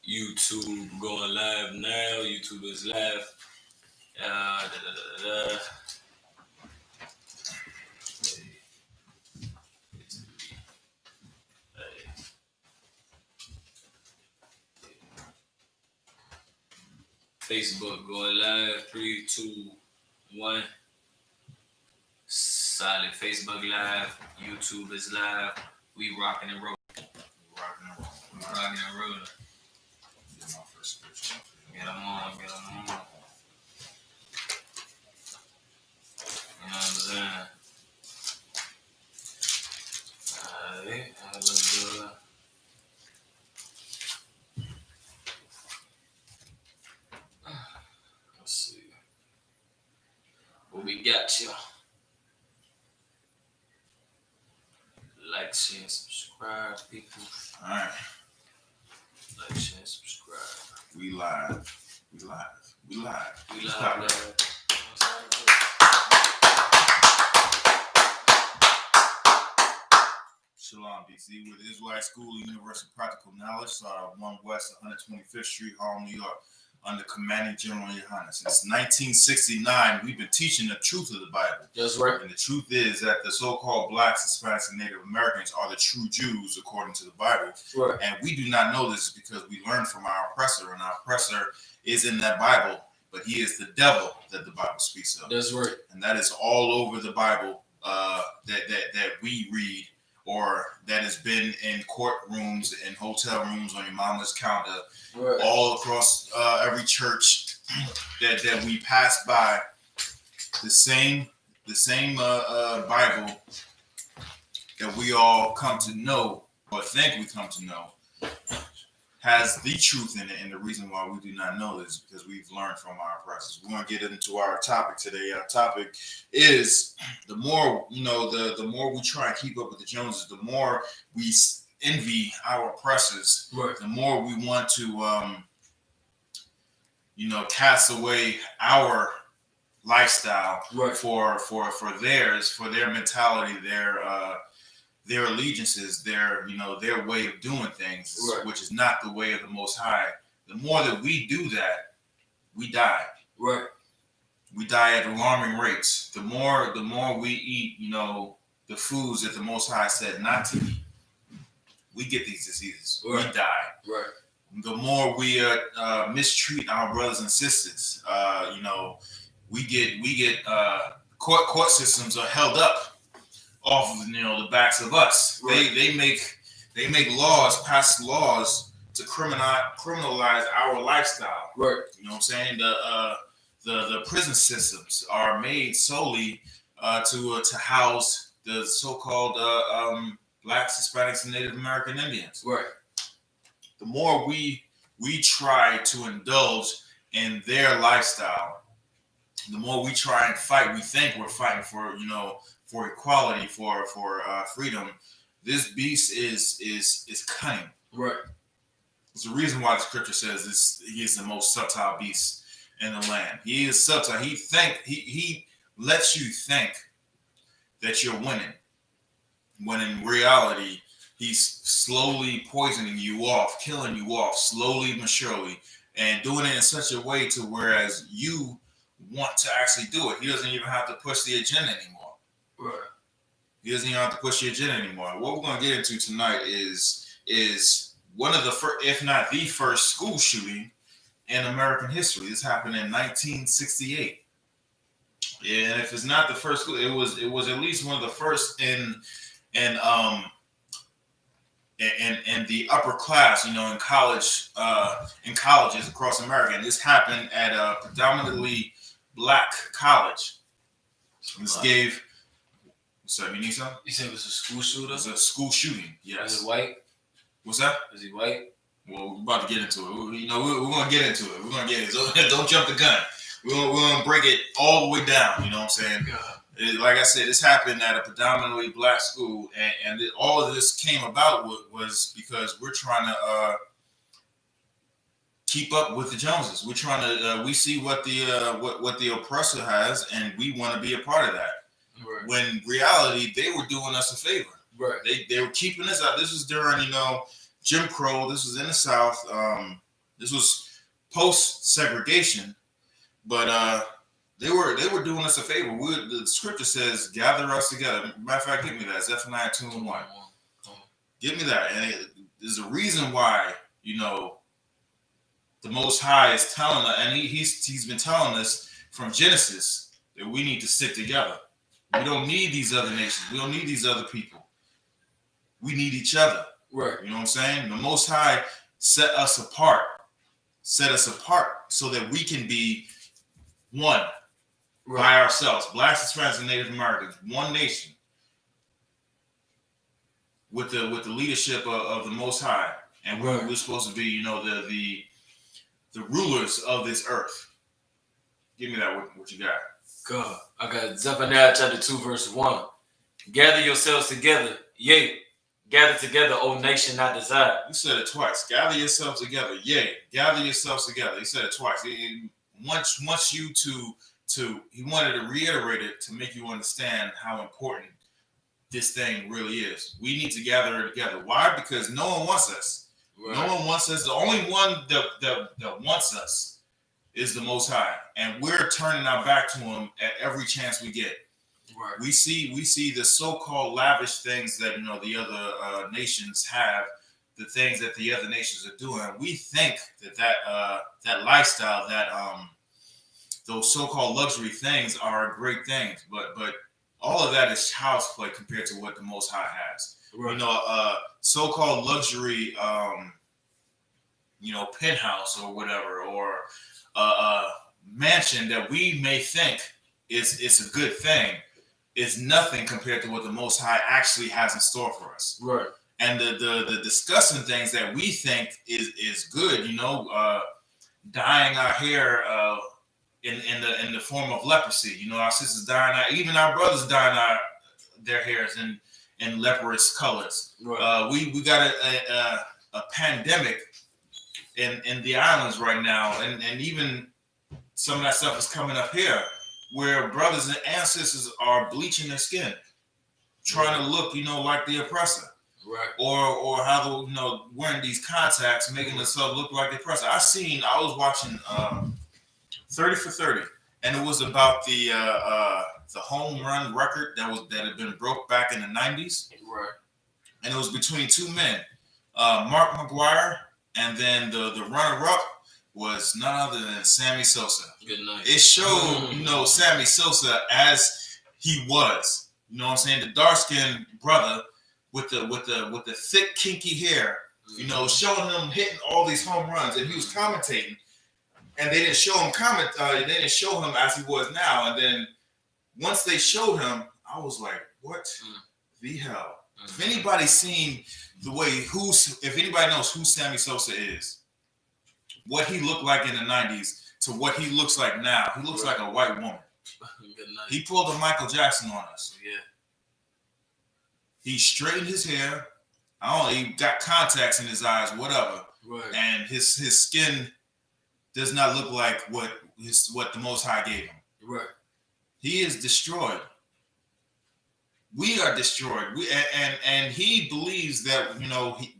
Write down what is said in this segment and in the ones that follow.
YouTube going live now. YouTube is live. Facebook going live. 3, 2, 1. Solid. Facebook live. YouTube is live. We rocking and rolling. Rocking and rolling. Get my first scripture. Get them on. You know what I'm saying? Alright, that looks good. Let's see. What we got, y'all? Like, share, and subscribe, people. Alright. Like, share, and subscribe. We live. Shalom, DC, with Israelite School of Universal Practical Knowledge, 1 West 125th Street, Harlem, New York, under Commanding General YAHANNA. Since 1969, we've been teaching the truth of the Bible. That's right. And the truth is that the so-called blacks, Hispanics, and Native Americans are the true Jews according to the Bible. Right. And we do not know this because we learned from our oppressor, and our oppressor is in that Bible, but he is the devil that the Bible speaks of. That's right. And that is all over the Bible that we read, or that has been in courtrooms and hotel rooms on your mama's counter, right, all across every church that we pass by. The same Bible that we all come to know, or think we come to know, has the truth in it. And the reason why we do not know this is because we've learned from our oppressors. We're going to get into our topic today. Our topic is, the more, the more we try and keep up with the Joneses, the more we envy our oppressors, right, the more we want to, cast away our lifestyle, right, for theirs, for their mentality, their allegiances, their way of doing things, right, which is not the way of the Most High. The more that we do that, we die. Right. We die at alarming rates. The more we eat, the foods that the Most High said not to eat, we get these diseases. Right. We die. Right. The more we mistreat our brothers and sisters, we get court systems are held up off of the backs of us. Right. They make laws, pass laws to criminalize our lifestyle. Right. You know what I'm saying? The prison systems are made solely to house the so-called blacks, Hispanics, and Native American Indians. Right. The more we try to indulge in their lifestyle, the more we try and fight. We think we're fighting for equality, for freedom. This beast is cunning. Right. It's the reason why the scripture says he is the most subtle beast in the land. He is subtle. He lets you think that you're winning, when in reality he's slowly poisoning you off, killing you off, slowly but surely, and doing it in such a way to whereas you want to actually do it. He doesn't even have to push the agenda anymore. Right. He doesn't even have to push the agenda anymore. What we're going to get into tonight is one of the first, if not the first, school shooting in American history. This happened in 1968. And if it's not the first school, it was at least one of the first in the upper class, in colleges across America. And this happened at a predominantly black college. This gave. So you need something? You said it was a school shooter? It was a school shooting. Yes. Is it white? What's that? Is he white? Well, we're about to get into it. We're going to get into it. We're going to get it. So don't jump the gun. We're going to break it all the way down. You know what I'm saying? Like I said, this happened at a predominantly black school, and all of this came about was because we're trying to keep up with the Joneses. We're trying to we see what the oppressor has, and we want to be a part of that. Right. When reality, they were doing us a favor. Right. They were keeping us out. This was during Jim Crow. This was in the South. This was post segregation, but they were doing us a favor. The scripture says, "Gather us together." Matter of fact, give me that. Zephaniah 2:1. Give me that. And there's a reason why, the Most High is telling us, and he's been telling us from Genesis that we need to stick together. We don't need these other nations. We don't need these other people. We need each other. Right. You know what I'm saying? The Most High set us apart so that we can be one by ourselves. Blacks, Hispanics, and Native Americans, one nation with the leadership of the Most High, and we're supposed to be, the rulers of this earth. Give me that. What you got? God, I got Zephaniah chapter 2, verse 1. Gather yourselves together, yea, gather together, O nation not desired. You said it twice. Gather yourselves together, yea, gather yourselves together. He said it twice. He wants you to. He wanted to reiterate it to make you understand how important this thing really is. We need to gather together. Why? Because no one wants us. Right. No one wants us. The only one that wants us is the Most High, and we're turning our back to him at every chance we get. Right. We see the so-called lavish things that the other nations have, the things that the other nations are doing. We think that lifestyle, that those so-called luxury things are great things, but all of that is child's play compared to what the Most High has. Right. So-called luxury, penthouse or whatever, or mansion that we may think is a good thing, is nothing compared to what the Most High actually has in store for us. Right. And the disgusting things that we think is good, dyeing our hair in the form of leprosy. Our sisters dyeing even our brothers dyeing their hairs in leprous colors. Right. We got a pandemic in the islands right now, and even some of that stuff is coming up here, where brothers and ancestors are bleaching their skin, trying to look, like the oppressor. Right. Or how wearing these contacts, making themselves look like the oppressor. I was watching 30 for 30, and it was about the home run record that had been broke back in the 90s. Right. And it was between two men, Mark McGwire, and then the runner-up was none other than Sammy Sosa. Good night. It showed, Sammy Sosa as he was. You know what I'm saying? The dark-skinned brother with the thick, kinky hair, showing him hitting all these home runs, and he was commentating. And they didn't show him they didn't show him as he was now. And then once they showed him, I was like, what the hell? If anybody's seen if anybody knows who Sammy Sosa is, what he looked like in the 90s to what he looks like now, he looks like a white woman. He pulled a Michael Jackson on us. Yeah. He straightened his hair. He got contacts in his eyes, whatever. Right. And his skin does not look like what the Most High gave him. Right. He is destroyed. We are destroyed. And he believes that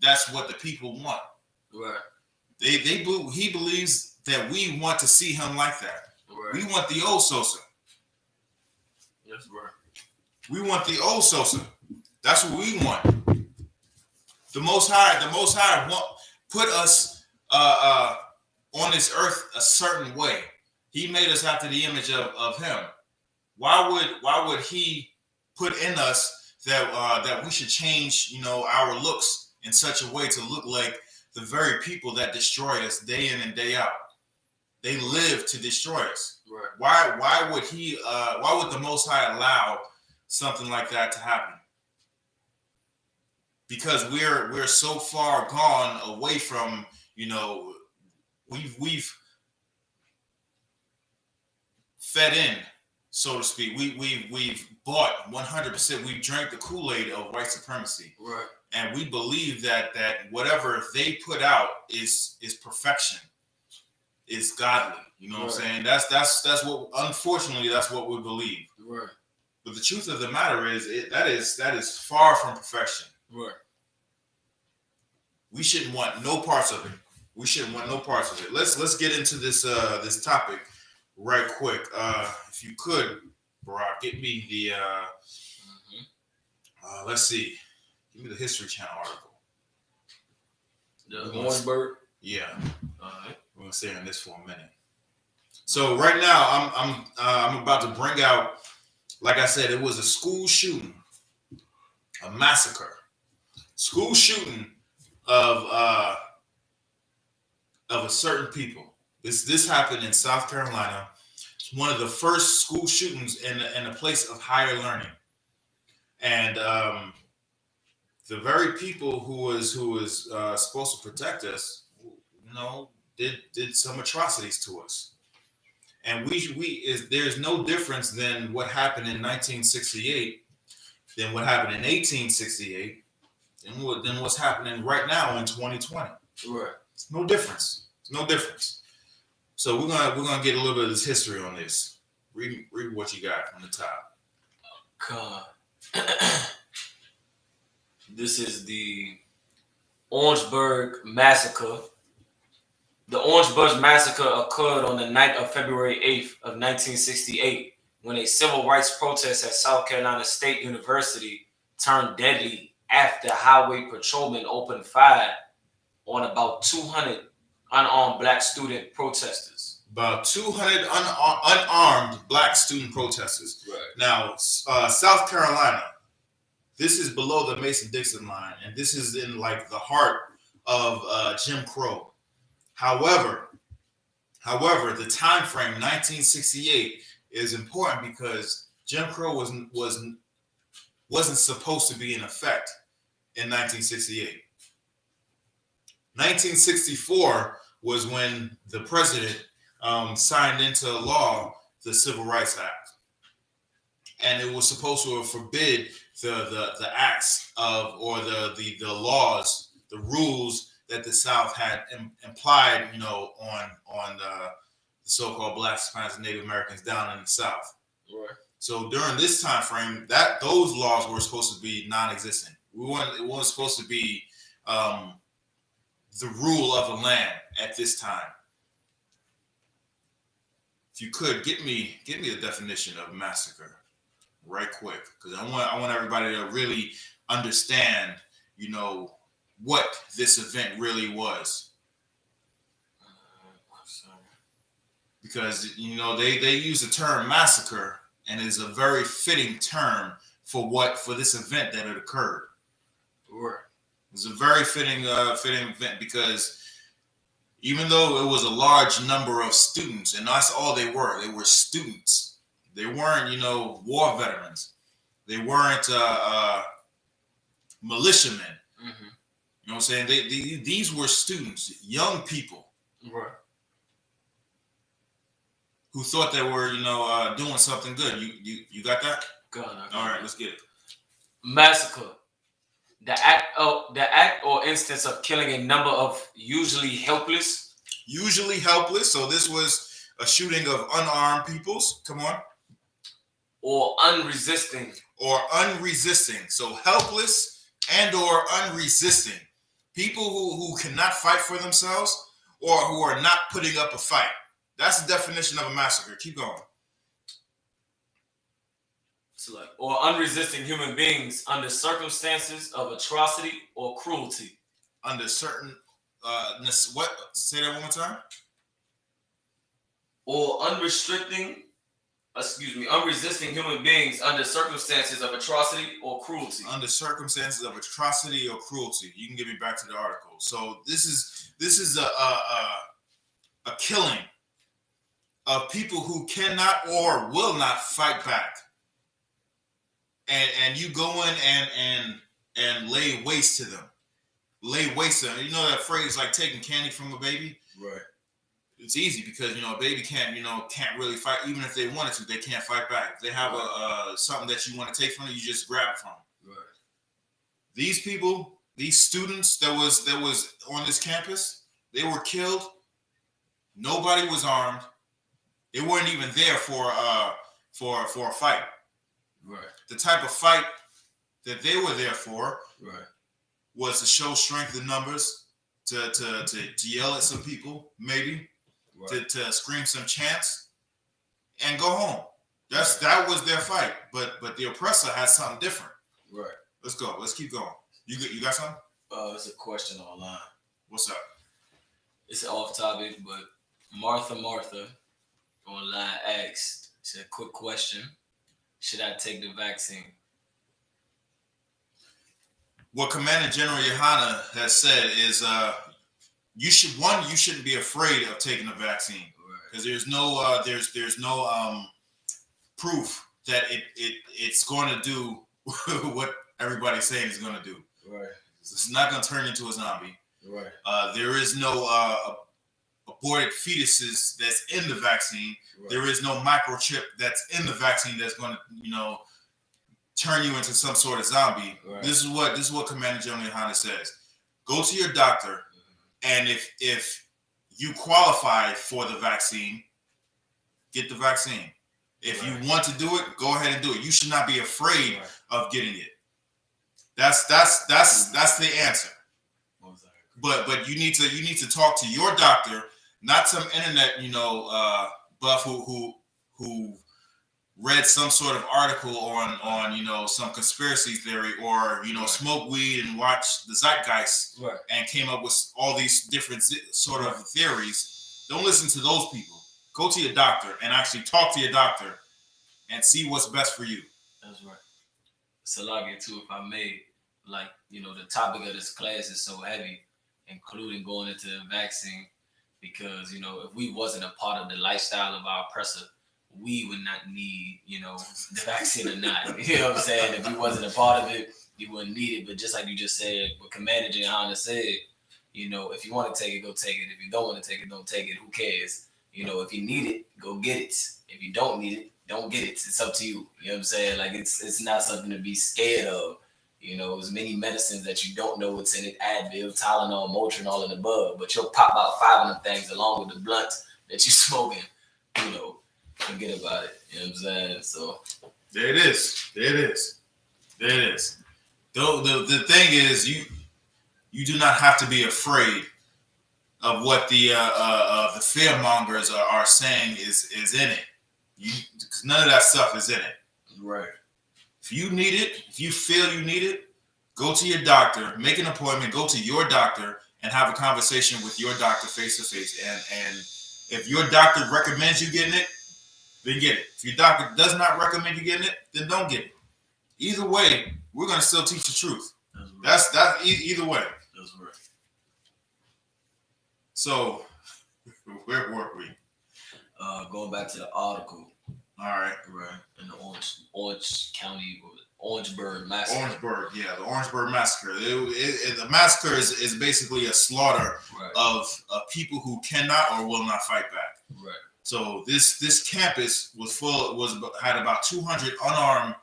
that's what the people want. Right. He believes that we want to see him like that. Right. We want the old Sosa. That's right. We want the old Sosa. That's what we want. The Most High put us on this earth a certain way. He made us after the image of him. Why would he put in us that we should change, our looks in such a way to look like the very people that destroy us day in and day out? They live to destroy us. Right. Why would the Most High allow something like that to happen? Because we're so far gone away from, we've fed in, so to speak. We've bought 100%. We've drank the Kool-Aid of white supremacy. Right. And we believe that whatever they put out is perfection, is godly. You know what I'm saying? That's what, unfortunately, that's what we believe. Right. But the truth of the matter is that is far from perfection. Right. We shouldn't want no parts of it. We shouldn't want no parts of it. Let's get into this this topic right quick. If you could, Barack, get me the let's see. Give me the History Channel article. The Orangeburg. Yeah. All right. We're gonna stay on this for a minute. So right now, I'm about to bring out. Like I said, it was a school shooting, a massacre, school shooting of a certain people. This happened in South Carolina. It's one of the first school shootings in a place of higher learning, and the very people who was supposed to protect us, did some atrocities to us. And there's no difference than what happened in 1968 than what happened in 1868 than what's happening right now in 2020. Right. It's no difference. It's no difference. So we're gonna get a little bit of this history on this. Read what you got from the top. God. This is the Orangeburg Massacre. The Orangeburg Massacre occurred on the night of February 8th of 1968 when a civil rights protest at South Carolina State University turned deadly after highway patrolmen opened fire on about 200 unarmed black student protesters. About 200 unarmed black student protesters. Right. Now, South Carolina, this is below the Mason-Dixon line, and this is in like the heart of Jim Crow. However, the time frame 1968 is important because Jim Crow wasn't supposed to be in effect in 1968. 1964 was when the president signed into law the Civil Rights Act, and it was supposed to forbid the acts of or the laws, the rules that the South had implied, on the so-called Blacks, Hispanics, and Native Americans down in the South. Right. So during this time frame, those laws were supposed to be non-existent. It wasn't supposed to be the rule of the land at this time. If you could give me the definition of massacre, right quick, because I want everybody to really understand, what this event really was. Because they use the term massacre, and it's a very fitting term for this event that had occurred. Right. It's a very fitting event because even though it was a large number of students, and that's all they were students. They weren't, war veterans. They weren't militiamen. Mm-hmm. You know what I'm saying? These were students, young people, right, who thought they were, doing something good. You got that? God, all right, let's get it. Massacre. The act or instance of killing a number of usually helpless. So this was a shooting of unarmed peoples. Come on. Or unresisting. So helpless and or unresisting. People who cannot fight for themselves or who are not putting up a fight. That's the definition of a massacre. Keep going. Or unresisting human beings under circumstances of atrocity or cruelty. Under certain what? Say that one more time. Or unresisting human beings under circumstances of atrocity or cruelty. Under circumstances of atrocity or cruelty. You can get me back to the article. So this is a killing of people who cannot or will not fight back. And you go in and lay waste to them. You know that phrase like taking candy from a baby? Right. It's easy because a baby can't really fight. Even if they wanted to, they can't fight back. If they have something that you want to take from them, you just grab it from them. Right. These people, these students that was on this campus, they were killed. Nobody was armed. They weren't even there for a fight. Right. The type of fight that they were there for right. was to show strength in numbers, to yell at some people, maybe Right. to scream some chants, and go home. That was their fight. But the oppressor has something different. Right. Let's go. Let's keep going. You got something? It's a question online. What's up? It's off topic, but Martha online asked, it's a quick question. Should I take the vaccine? What Commander General YAHANNA has said is you shouldn't be afraid of taking the vaccine because there's no proof that it's going to do what everybody's saying it's going to do. Right. It's not going to turn into a zombie. Right. There is no aborted fetuses that's in the vaccine. Right. There is no microchip that's in the vaccine that's going to, turn you into some sort of zombie. Right. This is what Commander General YAHANNA says. Go to your doctor, and if you qualify for the vaccine, get the vaccine. If you want to do it, go ahead and do it. You should not be afraid of getting it. That's the answer. But you need to talk to your doctor, not some internet buff who read some sort of article on some conspiracy theory or smoke weed and watch the zeitgeist and came up with all these different sort of theories. Don't listen to those people. Go to your doctor and actually talk to your doctor and see what's best for you. That's right. Salagi, too, if I may, the topic of this class is so heavy, including going into the vaccine, because, if we wasn't a part of the lifestyle of our oppressor, we would not need, the vaccine or not. You know what I'm saying? If we wasn't a part of it, you wouldn't need it. But just like you just said, what Commander YAHANNA said, if you want to take it, go take it. If you don't want to take it, don't take it. Who cares? If you need it, go get it. If you don't need it, don't get it. It's up to you. You know what I'm saying? Like, it's not something to be scared of. There's many medicines that you don't know what's in it. Advil, Tylenol, Motrin, all in the above. But you'll pop out 5 of them things along with the blunts that you're smoking. Forget about it. You know what I'm saying? So there it is. The thing is, you do not have to be afraid of what the fearmongers are saying is in it. Because none of that stuff is in it. Right. If you need it, if you feel you need it, go to your doctor, make an appointment, go to your doctor, and have a conversation with your doctor face to face. And if your doctor recommends you getting it, then get it. If your doctor does not recommend you getting it, then don't get it. Either way, we're gonna still teach the truth. That's either way. That's right. So, where were we? Going back to the article. All right. Right. In the Orange County, Orangeburg massacre. Orangeburg, yeah, the Orangeburg massacre. The massacre is basically a slaughter of people who cannot or will not fight back. Right. So this campus had about 200 unarmed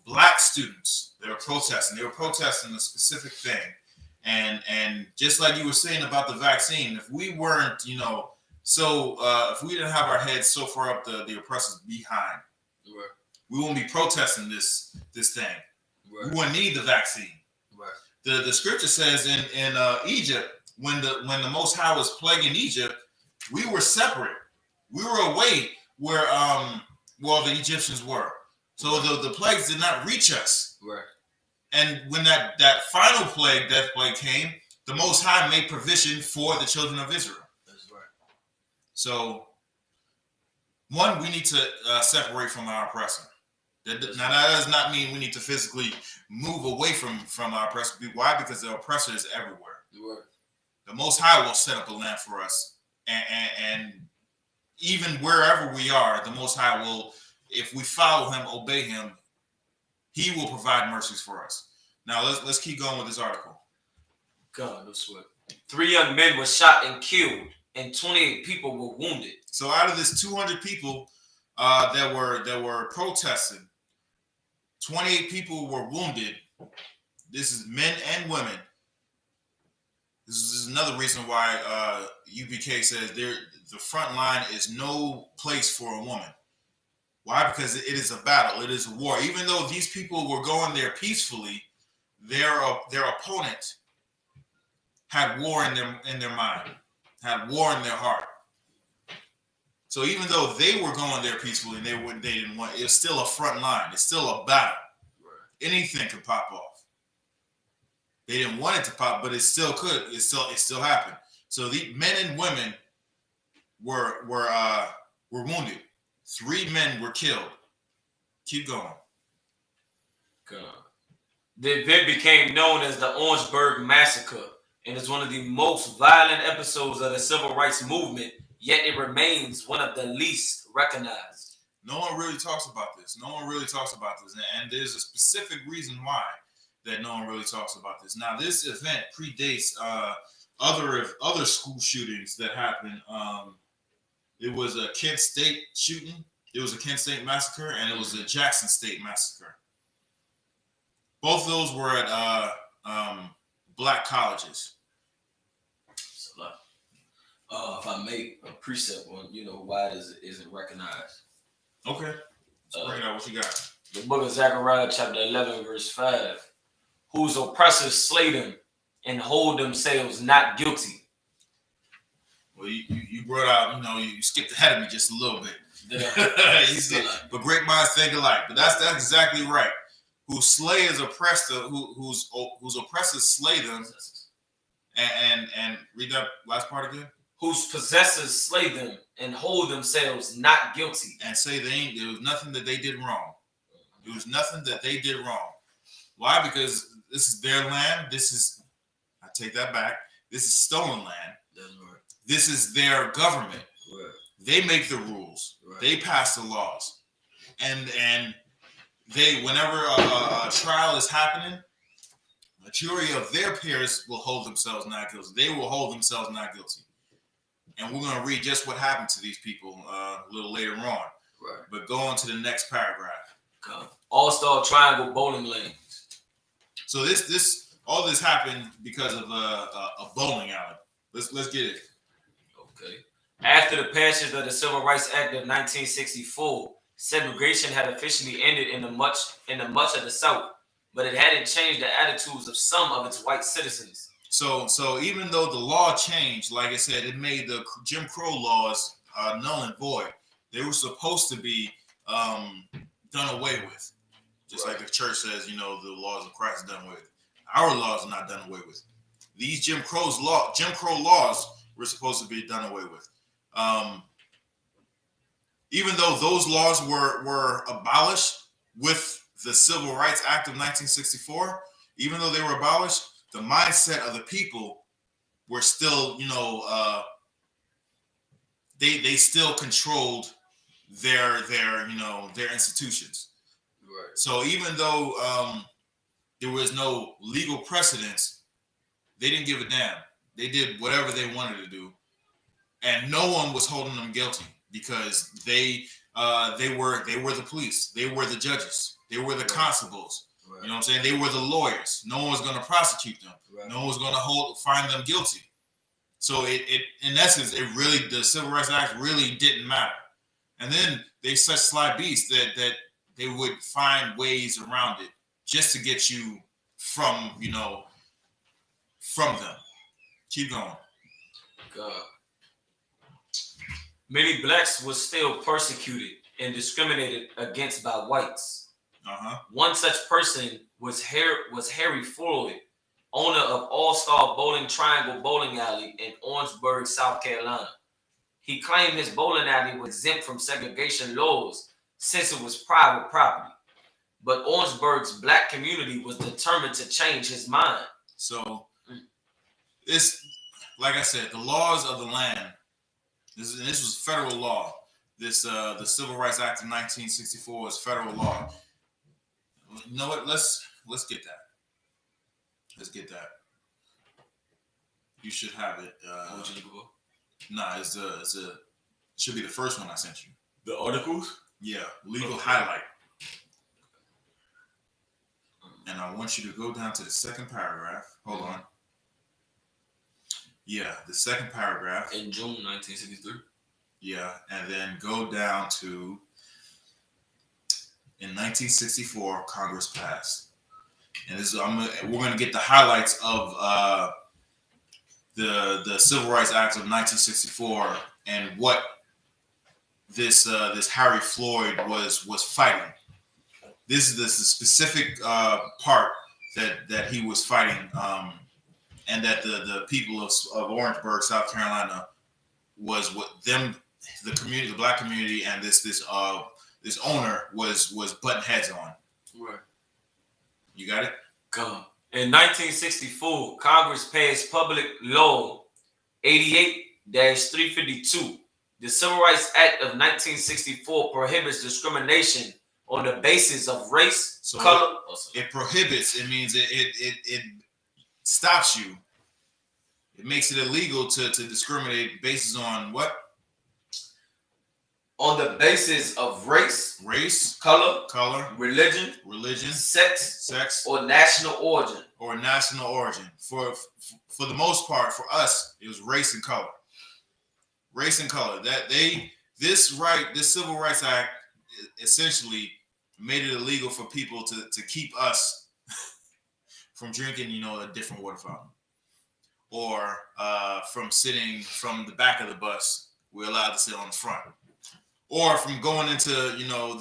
black students. They were protesting. They were protesting a specific thing. And just like you were saying about the vaccine, if we weren't, if we didn't have our heads so far up the oppressor's behind, we wouldn't be protesting this thing. We wouldn't need the vaccine. The scripture says in Egypt, when the Most High was plaguing Egypt, we were separate. We were away where the Egyptians were. So the plagues did not reach us. Right. And when that final plague, death plague came, the Most High made provision for the children of Israel. That's right. So, one, we need to separate from our oppressor. Now, that does not mean we need to physically move away from our oppressor. Why? Because the oppressor is everywhere. Right. The Most High will set up a land for us. And even wherever we are, the Most High will, if we follow him, obey him, he will provide mercies for us. Now, let's keep going with this article. God, no sweat. 3 young men were shot and killed, and 28 people were wounded. So out of this 200 people that were protesting, 28 people were wounded. This is men and women. This is another reason why UPK says the front line is no place for a woman. Why? Because it is a battle. It is a war. Even though these people were going there peacefully, their opponent had war in their mind, had war in their heart. So even though they were going there peacefully and they didn't want, it was still a front line. It's still a battle. Right. Anything could pop off. They didn't want it to pop, but it still could. It still happened. So the men and women were wounded. 3 men were killed. Keep going. God. The event became known as the Orangeburg Massacre and is one of the most violent episodes of the civil rights movement, yet it remains one of the least recognized. No one really talks about this. And there's a specific reason why that no one really talks about this. Now, this event predates other school shootings that happened. It was a Kent State shooting. It was a Kent State massacre, and it was a Jackson State massacre. Both of those were at black colleges. So, if I make a precept on, why isn't recognized. Okay. Let's bring it out. What you got? The book of Zechariah, chapter 11, verse 5. Whose oppressors slay them and hold themselves not guilty. Well, you brought out, you skipped ahead of me just a little bit. But great minds think alike. But that's exactly right. Who slay his oppressor, whose oppressors slay them, and read that last part again. Whose possessors slay them and hold themselves not guilty, and say there was nothing that they did wrong. There was nothing that they did wrong. Why? Because this is their land. I take that back. This is stolen land. Right. This is their government. Right. They make the rules. Right. They pass the laws. And they, whenever a trial is happening, a jury of their peers will hold themselves not guilty. They will hold themselves not guilty. And we're going to read just what happened to these people a little later on. Right. But go on to the next paragraph. All-Star Triangle bowling lanes. So all this happened because of a bowling alley. Let's get it. Okay. After the passage of the Civil Rights Act of 1964, segregation had officially ended in much of the South, but it hadn't changed the attitudes of some of its white citizens. So even though the law changed, like I said, it made the Jim Crow laws null and void. They were supposed to be done away with. Just right. Like the church says, the laws of Christ are done away with. Our laws are not done away with. These Jim Crow laws were supposed to be done away with. Even though those laws were abolished with the Civil Rights Act of 1964, even though they were abolished, the mindset of the people were still, they still controlled their institutions. Right. So even though there was no legal precedence, they didn't give a damn. They did whatever they wanted to do, and no one was holding them guilty because they were the police, they were the judges, they were the constables. Right. You know what I'm saying? They were the lawyers. No one was going to prosecute them. Right. No one was going to find them guilty. So it in essence, the Civil Rights Act really didn't matter. And then they such sly beasts that they would find ways around it just to get you from them. Keep going. God. Many blacks were still persecuted and discriminated against by whites. One such person was Harry Floyd, owner of All-Star Triangle Bowling Alley in Orangeburg, South Carolina. He claimed his bowling alley was exempt from segregation laws since it was private property. But Orangeburg's black community was determined to change his mind. So, it's, like I said, the laws of the land, this was federal law. The Civil Rights Act of 1964 was federal law. You know what? Let's get that. Let's get that. You should have it. Nah, it should be the first one I sent you. The articles? Yeah, legal highlight. And I want you to go down to the second paragraph. Hold on. Yeah, the second paragraph. In June 1963. Yeah, and then go down to in 1964, Congress passed, and we're going to get the highlights of the Civil Rights Act of 1964 and what this Harry Floyd was fighting. This is the specific part that he was fighting, and that the people of Orangeburg, South Carolina, was what them, the community, the black community, and this owner was butting heads on. Right. You got it? Come. In 1964, Congress passed Public Law 88-352. The Civil Rights Act of 1964 prohibits discrimination on the basis of race, color. It prohibits. It means it stops you. It makes it illegal to discriminate basis on what? On the basis of race, color, religion, sex, or national origin. For the most part, for us, it was race and color. This Civil Rights Act essentially made it illegal for people to keep us from drinking, a different water fountain, or from sitting from the back of the bus. We're allowed to sit on the front, or from going into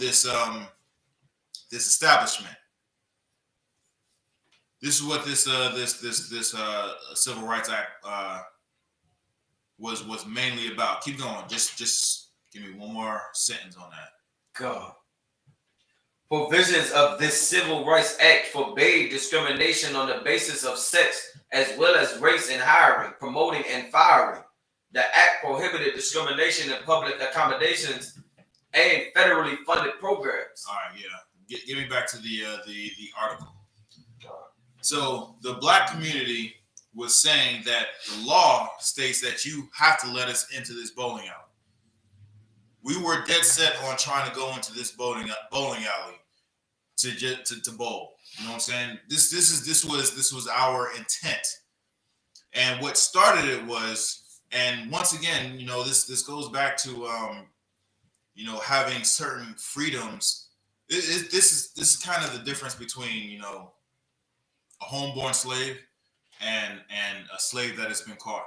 this establishment. This is what this Civil Rights Act was mainly about. Keep going. Just give me one more sentence on that. God. Provisions of this Civil Rights Act forbade discrimination on the basis of sex, as well as race in hiring, promoting, and firing. The act prohibited discrimination in public accommodations and federally funded programs. All right, yeah. Get me back to the article. So the black community was saying that the law states that you have to let us into this bowling alley. We were dead set on trying to go into this bowling alley to bowl. You know what I'm saying? This was our intent. And what started it was, and once again, this goes back to having certain freedoms. This is kind of the difference between a homeborn slave and a slave that has been caught.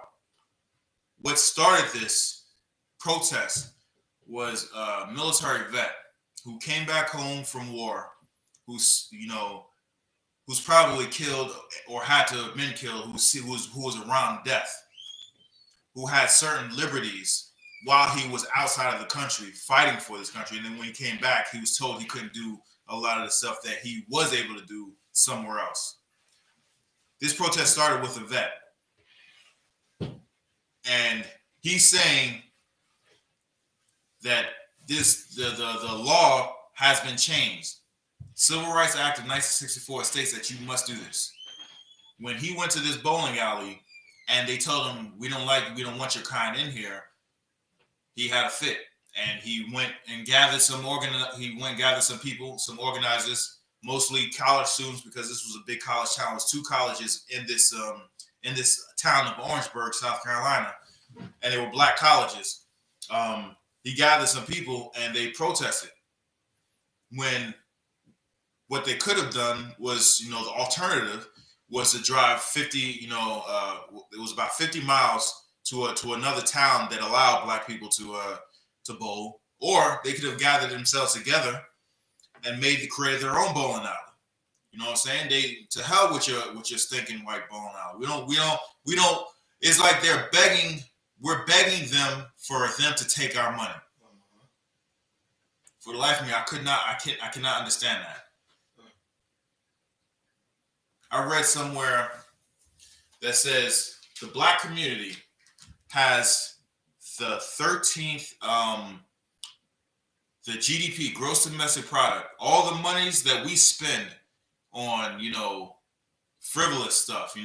What started this protest was a military vet who came back home from war, who's probably killed or had to have been killed, who was around death, who had certain liberties while he was outside of the country fighting for this country. And then when he came back, he was told he couldn't do a lot of the stuff that he was able to do somewhere else. This protest started with a vet. And he's saying that the law has been changed. Civil Rights Act of 1964 states that you must do this. When he went to this bowling alley and they told him, we don't want your kind in here, he had a fit. And he went and gathered some people, some organizers, mostly college students, because this was a big college town. It was 2 colleges in this town of Orangeburg, South Carolina, and they were black colleges. He gathered some people and they protested. When what they could have done was, the alternative was to drive 50, it was about 50 miles to another town that allowed black people to bowl, or they could have gathered themselves together and created their own bowling alley. You know what I'm saying? To hell with your stinking white bowling alley. We don't. It's like they're begging. We're begging them for them to take our money. For the life of me, I cannot understand that. I read somewhere that says the black community has the 13th, the GDP, gross domestic product, all the monies that we spend on, frivolous stuff,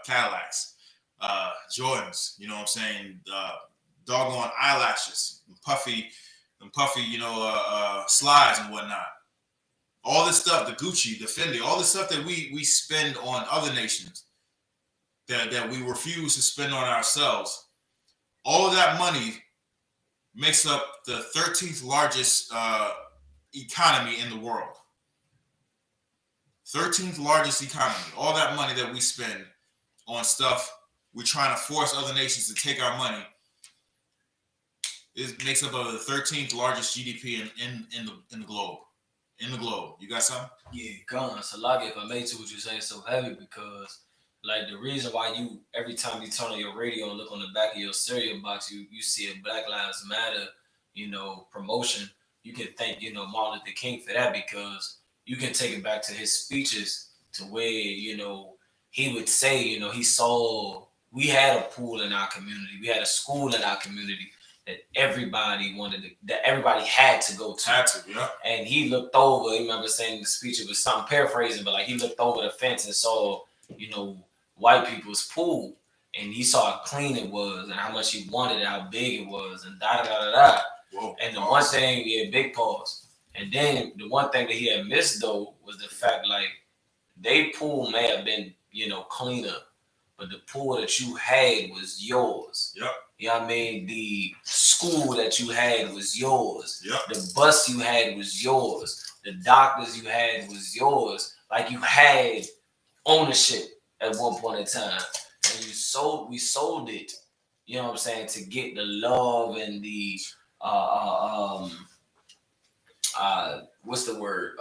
Cadillacs, Jordans, you know what I'm saying, doggone eyelashes, and puffy, slides and whatnot. All this stuff, the Gucci, the Fendi, all the stuff that we spend on other nations that we refuse to spend on ourselves, all of that money makes up the 13th largest economy in the world. 13th largest economy. All that money that we spend on stuff we're trying to force other nations to take our money. It makes up of the 13th largest GDP in the globe. In the globe. You got something? Yeah, Salagi, if I made to what you're saying so heavy, because like the reason why you every time you turn on your radio and look on the back of your cereal box, you see a Black Lives Matter, promotion. You can thank, Martin Luther King for that, because you can take it back to his speeches to where, he would say, we had a pool in our community, we had a school in our community that everybody had to go to. Had to, yeah. And he looked over, I remember saying in the speech, it was something paraphrasing, but like he looked over the fence and saw, white people's pool, and he saw how clean it was and how much he wanted it, how big it was, and da. Whoa, and the one thing, big pause. And then the one thing that he had missed though was the fact like they pool may have been, cleaner, but the pool that you had was yours. Yep. You know what I mean? The school that you had was yours. Yep. The bus you had was yours. The doctors you had was yours. Like you had ownership at one point in time. And we sold it, you know what I'm saying, to get the love and the what's the word?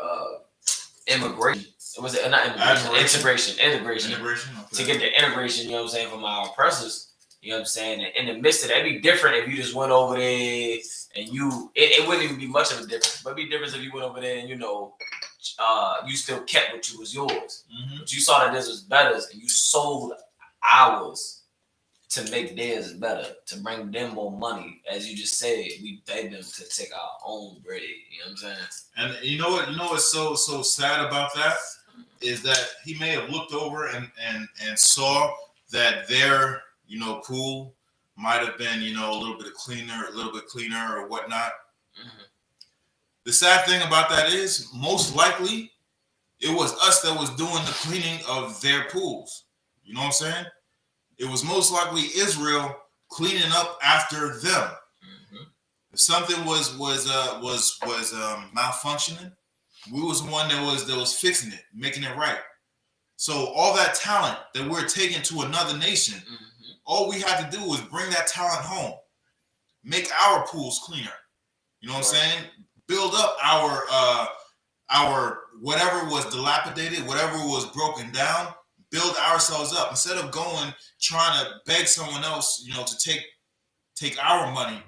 Immigration. Was it not immigration? Integration. Okay. To get the integration, you know what I'm saying, from our oppressors. You know what I'm saying? And in the midst of that, it'd be different if you just went over there and it wouldn't even be much of a difference. But it'd be different if you went over there and, you still kept what was yours. Mm-hmm. But you saw that this was better and you sold ours to make theirs better, to bring them more money. As you just said, we begged them to take our own bread. You know what I'm saying? And you know what's so sad about that is that he may have looked over and saw that their pool might have been, a little bit cleaner or whatnot. Mm-hmm. The sad thing about that is, most likely, it was us that was doing the cleaning of their pools. You know what I'm saying? It was most likely Israel cleaning up after them. Mm-hmm. If something was malfunctioning, we was the one that was fixing it, making it right. So all that talent that we're taking to another nation, mm-hmm. all we had to do was bring that talent home, make our pools cleaner. You know what I'm saying? Build up our whatever was dilapidated, whatever was broken down. Build ourselves up instead of trying to beg someone else, to take our money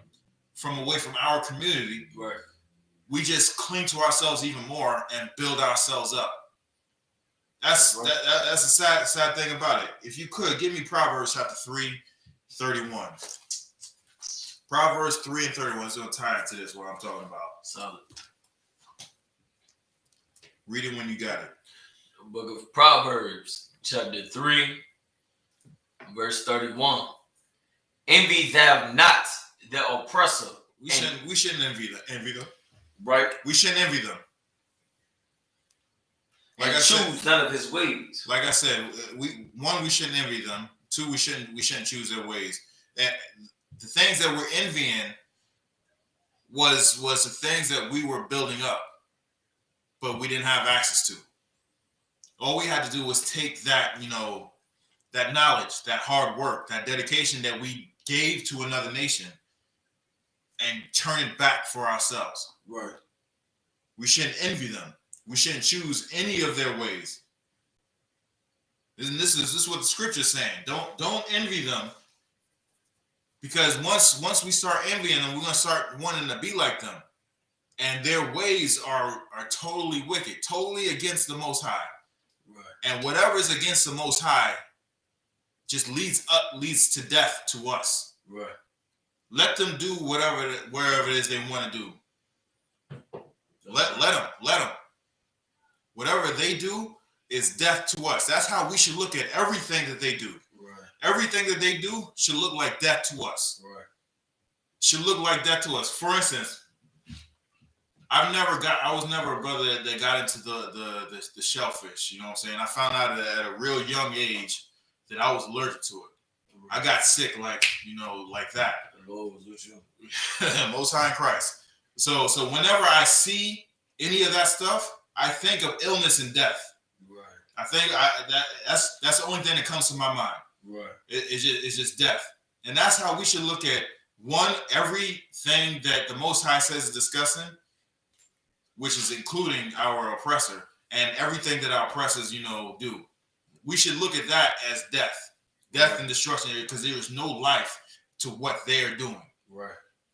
away from our community. Right. We just cling to ourselves even more and build ourselves up. That's a sad thing about it. If you could give me Proverbs chapter 3:31. Proverbs 3:31 is going to tie into this what I'm talking about. Solid. Read it when you got it. The book of Proverbs, chapter 3, verse 31. Envy thou not the oppressor. We shouldn't envy them. Right. We shouldn't envy them. Like I choose none of his ways. Like I said, we shouldn't envy them. Two, we shouldn't choose their ways. And the things that we're envying was the things that we were building up, but we didn't have access to. All we had to do was take that, that knowledge, that hard work, that dedication that we gave to another nation and turn it back for ourselves. Right. We shouldn't envy them. We shouldn't choose any of their ways. And this is what the scripture is saying. Don't envy them, because once we start envying them, we're gonna start wanting to be like them, and their ways are totally wicked, totally against the Most High. Right. And whatever is against the Most High just leads to death to us. Right. Let them do wherever it is they want to do. Let them. Whatever they do is death to us. That's how we should look at everything that they do. Right. Everything that they do should look like death to us. Right. Should look like death to us. For instance, I was never a brother that got into the shellfish. You know what I'm saying? I found out at a real young age that I was allergic to it. I got sick like that. The Lord was with you. Most High in Christ. So whenever I see any of that stuff, I think of illness and death. Right. I think that's the only thing that comes to my mind. Right. It's just death. And that's how we should look at everything that the Most High says is discussing, which is including our oppressor and everything that our oppressors, do. We should look at that as death and destruction, because there is no life to what they're doing. Right.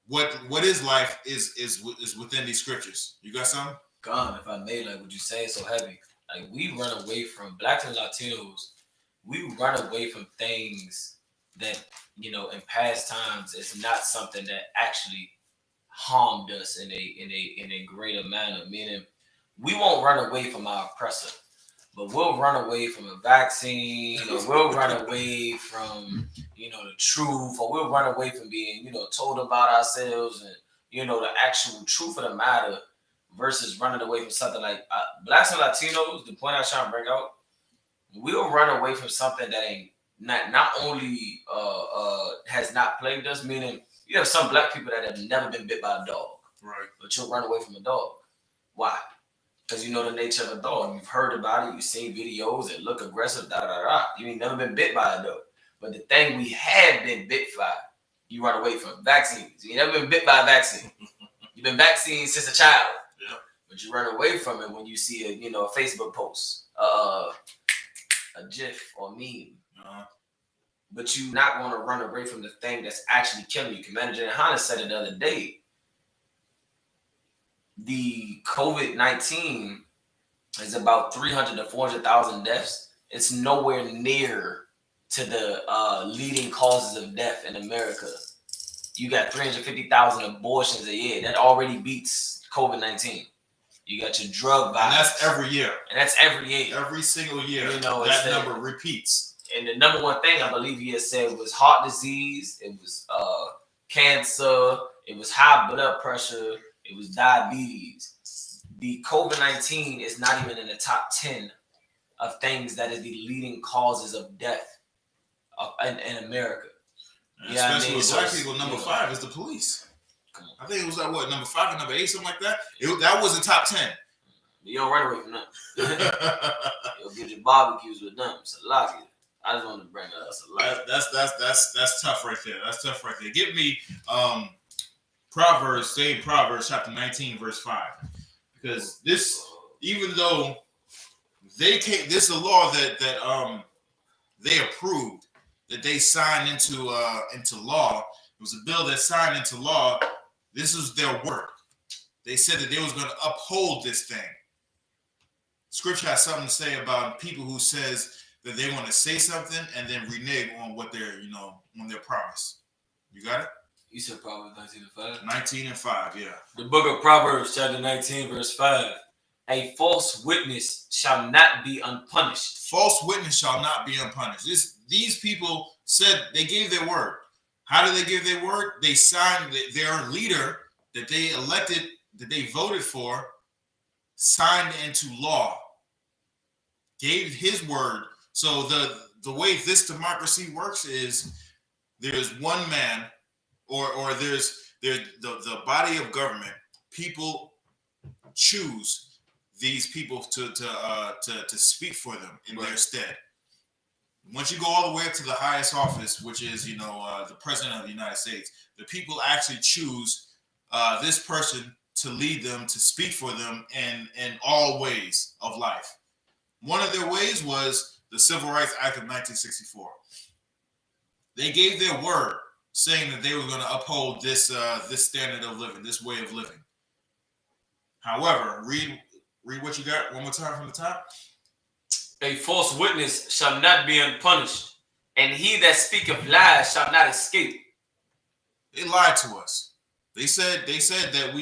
What is life is within these scriptures. You got something? God, if I may, like what you say is so heavy. Like we run away from Blacks and Latinos. We run away from things that in past times it's not something that actually harmed us in a greater manner. Meaning, we won't run away from our oppressor, but we'll run away from a vaccine, or we'll run away from the truth, or we'll run away from being told about ourselves and the actual truth of the matter, versus running away from something like Blacks and Latinos. The point I was trying to bring out, we'll run away from something that ain't not only has not plagued us, meaning you have some Black people that have never been bit by a dog, right? But you'll run away from a dog. Why? Because you know the nature of a dog. You've heard about it. You've seen videos that look aggressive. You ain't never been bit by a dog. But the thing we have been bit by, you run away from vaccines. You ain't never been bit by a vaccine. You've been vaccinated since a child. Yeah. But you run away from it when you see a Facebook post, a GIF or meme. Uh-huh. But you're not going to run away from the thing that's actually killing you. Commander YAHANNA said it the other day. The COVID-19 is about 300 to 400,000 deaths. It's nowhere near to the leading causes of death in America. You got 350,000 abortions a year. That already beats COVID-19. You got your drug violence. And that's every year. Every single year. That number repeats. And the number one thing I believe he had said was heart disease. It was cancer. It was high blood pressure. It was diabetes. The COVID-19 is not even in the top 10 of things that is the leading causes of death in America. Especially with Black people, number 5 is the police. I think it was like number 5 and number 8, something like that. That was the top 10. You don't run away from nothing. You'll get your barbecues with them. Salaki. I just want to bring that up. That's tough right there. That's tough right there. Give me Proverbs chapter 19, verse 5. Because this, even though this is a law that they approved, that they signed into law. It was a bill that signed into law. This was their word. They said that they was going to uphold this thing. Scripture has something to say about people who says that they want to say something and then renege on what they're, on their promise. You got it? You said Proverbs 19 and 5? 19 and 5, yeah. The book of Proverbs, chapter 19, verse 5. A false witness shall not be unpunished. False witness shall not be unpunished. These people said they gave their word. How did they give their word? They signed their leader that they elected, that they voted for, signed into law. Gave his word. So the way this democracy works is there's one man, or there's the body of government. People choose these people to speak for them in their stead. Once you go all the way up to the highest office, which is the president of the United States, the people actually choose this person to lead them, to speak for them in all ways of life. One of their ways was the Civil Rights Act of 1964. They gave their word, saying that they were going to uphold this standard of living, this way of living. However, read what you got one more time from the top. A false witness shall not be unpunished, and he that speaketh lies shall not escape. They lied to us. They said that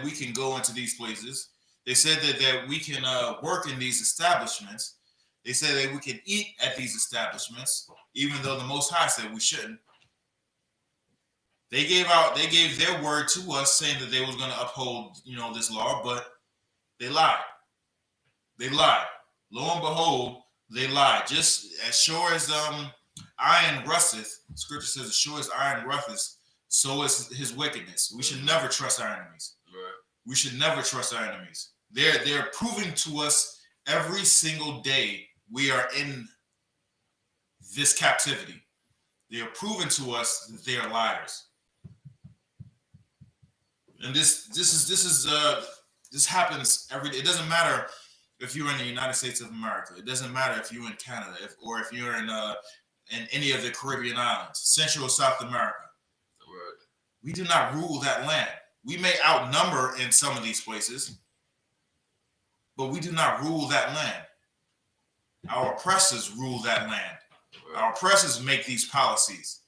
we can go into these places. They said that we can work in these establishments. They said that we can eat at these establishments, even though the Most High said we shouldn't. They gave their word to us, saying that they was going to uphold, this law, but they lied. They lied. Lo and behold, they lied. Just as sure as iron rusteth, Scripture says, as sure as iron rusteth, so is his wickedness. We should never trust our enemies. Right. We should never trust our enemies. They're proving to us every single day we are in this captivity. They are proving to us that they are liars. And this happens every day. It doesn't matter if you're in the United States of America. It doesn't matter if you're in Canada, or if you're in any of the Caribbean islands, Central or South America. Right. We do not rule that land. We may outnumber in some of these places, but we do not rule that land. Our oppressors rule that land. Right. Our oppressors make these policies.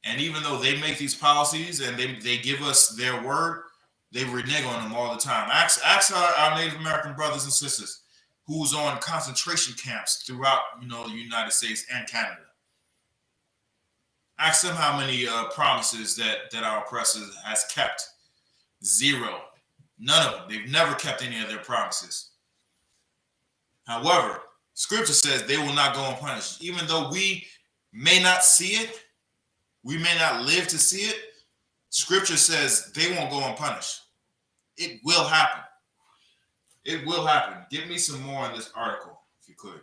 And even though they make these policies and they give us their word, they renege on them all the time. Ask our Native American brothers and sisters who's on concentration camps throughout, the United States and Canada. Ask them how many promises that our oppressors has kept. 0. None of them. They've never kept any of their promises. However, Scripture says they will not go unpunished. Even though we may not see it, we may not live to see it, Scripture says they won't go unpunished. It will happen. It will happen. Give me some more on this article, if you could.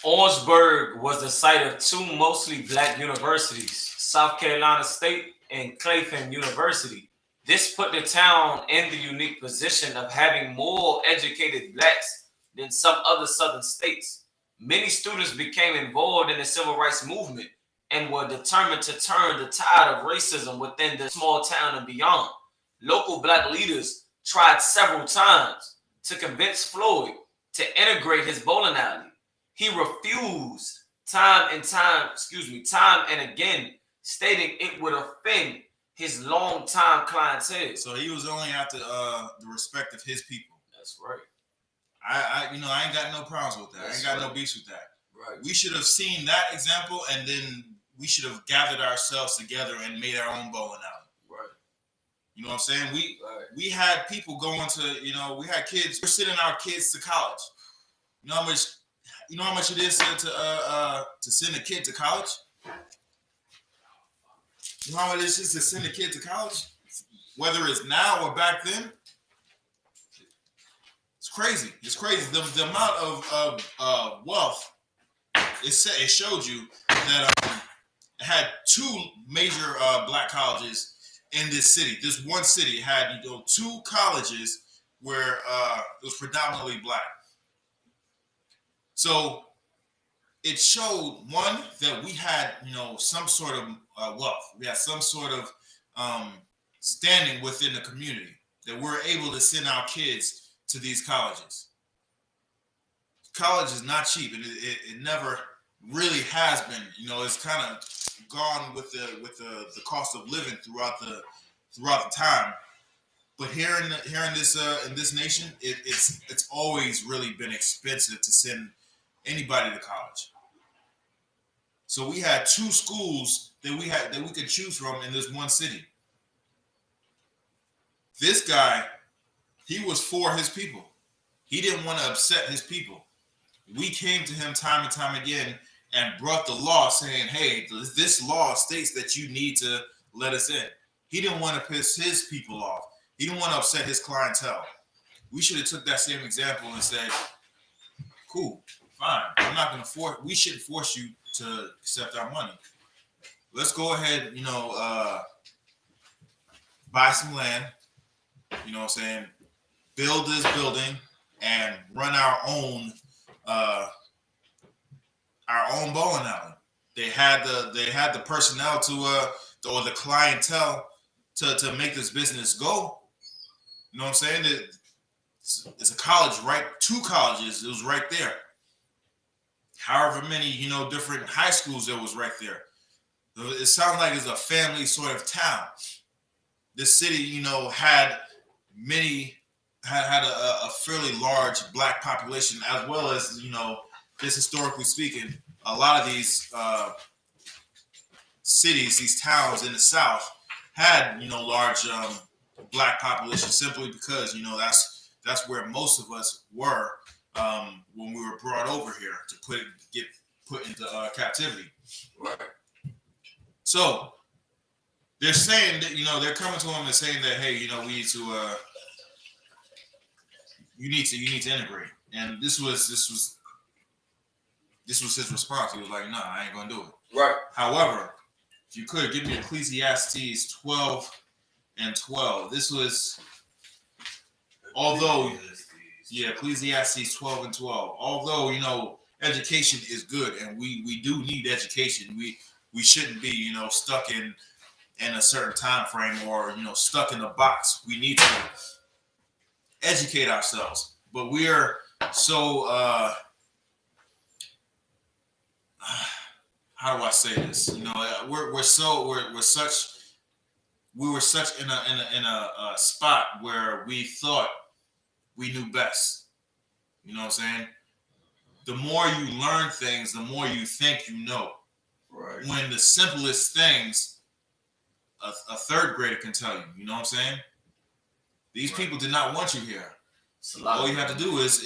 Orangeburg was the site of 2 mostly black universities, South Carolina State and Clayton University. This put the town in the unique position of having more educated blacks than some other southern states. Many students became involved in the civil rights movement and were determined to turn the tide of racism within the small town and beyond. Local black leaders tried several times to convince Floyd to integrate his bowling alley. He refused time and again, stating it would offend his longtime clientele. So he was only after the respect of his people. That's right. I ain't got no problems with that. I ain't got no beefs with that. Right. We should have seen that example, and then we should have gathered ourselves together and made our own bowling alley. Right. You know what I'm saying? We had people going to, we had kids. We're sending our kids to college. You know how much it is to send a kid to college? You know how much it is to send a kid to college? Whether it's now or back then? It's crazy. It's crazy. The amount of wealth, it showed you that it had 2 major black colleges in this city. This one city had 2 colleges where it was predominantly black. So it showed, one, that we had, some sort of wealth. We had some sort of standing within the community, that we're able to send our kids to these colleges. College is not cheap, and it never really has been. It's kind of gone with the cost of living throughout the time. But here in this nation, it's always really been expensive to send anybody to college. So we had 2 schools that we could choose from in this one city. This guy, he was for his people. He didn't want to upset his people. We came to him time and time again and brought the law saying, hey, this law states that you need to let us in. He didn't want to piss his people off. He didn't want to upset his clientele. We should have took that same example and said, cool, fine. I'm not going to we shouldn't force you to accept our money. Let's go ahead, buy some land, build this building and run our own bowling alley. They had the personnel or the clientele to make this business go. You know what I'm saying? It's a college, right? 2 colleges. It was right there. However many, different high schools there was right there. It sounds like it's a family sort of town. This city, had a fairly large black population, as well as, just historically speaking, a lot of these cities, these towns in the South had, large black population, simply because, that's where most of us were when we were brought over here to get put into captivity. Right. So they're saying that, they're coming to him and saying that, hey, we need to you need to integrate. And this was his response. He was like, "No, I ain't gonna do it." Right. However, if you could give me Ecclesiastes 12:12. This was, although, yeah, Ecclesiastes 12:12. Although, education is good, and we do need education. We shouldn't be, stuck in a certain time frame, or stuck in a box. We need to educate ourselves, but we're so how do I say this? We were such in a spot where we thought we knew best. You know what I'm saying? The more you learn things, the more you think you know. Right. When the simplest things a third grader can tell you. You know what I'm saying? These people did not want you here. All you have to do is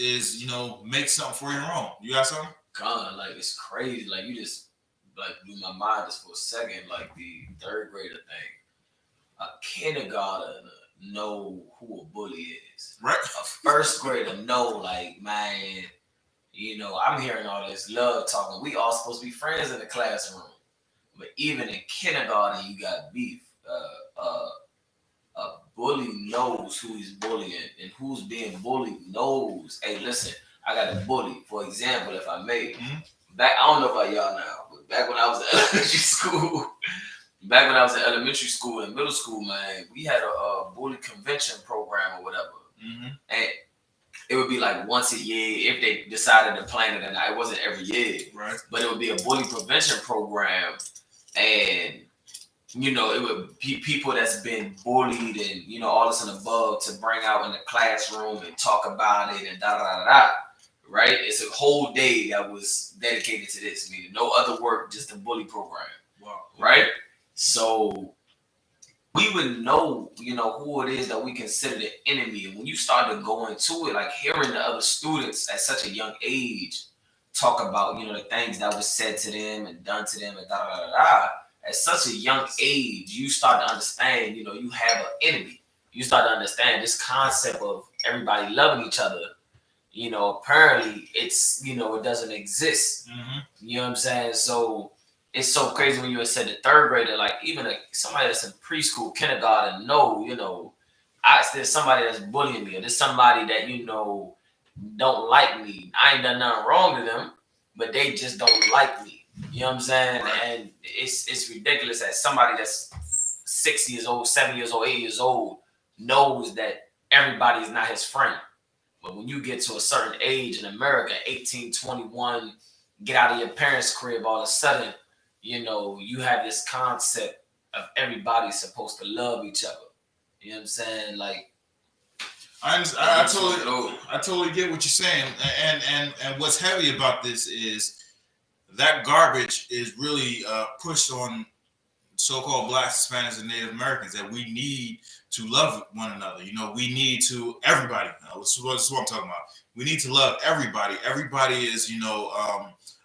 make something for your own. You got something? God, like, it's crazy. Like, you just blew my mind just for a second. Like, the third grader thing. A kindergartner know who a bully is. Right. A first grader know, like, man, I'm hearing all this love talking. We all supposed to be friends in the classroom. But even in kindergarten, you got beef. A bully knows who he's bullying, and who's being bullied knows, hey, listen, I got a bully. For example, if I may, back, I don't know about y'all now, but back when I was in elementary school and middle school, man, we had a bully convention program or whatever. And it would be like once a year if they decided to plan it or not. It wasn't every year. Right. But it would be a bully prevention program, and it would be people that's been bullied and, all this and above to bring out in the classroom and talk about it and da-da-da-da-da, right? It's a whole day that was dedicated to this, meaning no other work, just a bully program. Wow. Right? So we would know, who it is that we consider the enemy. And when you start to go into it, like hearing the other students at such a young age talk about, the things that was said to them and done to them and da-da-da-da-da, at such a young age, you start to understand, you have an enemy. You start to understand this concept of everybody loving each other. Apparently it's, it doesn't exist. You know what I'm saying? So it's so crazy when you said the third grader, like even somebody that's in preschool, kindergarten, there's somebody that's bullying me, or there's somebody that, don't like me. I ain't done nothing wrong to them, but they just don't like me. You know what I'm saying? Right. And it's ridiculous that somebody that's 6 years old, 7 years old, 8 years old knows that everybody is not his friend. But when you get to a certain age in America, 18, 21, get out of your parents' crib, all of a sudden, you have this concept of everybody's supposed to love each other. You know what I'm saying? Like, I totally get what you're saying. And what's heavy about this is that garbage is really pushed on so-called Blacks, Hispanics, and Native Americans, that we need to love one another. We need to, everybody. This is what I'm talking about. We need to love everybody. Everybody is,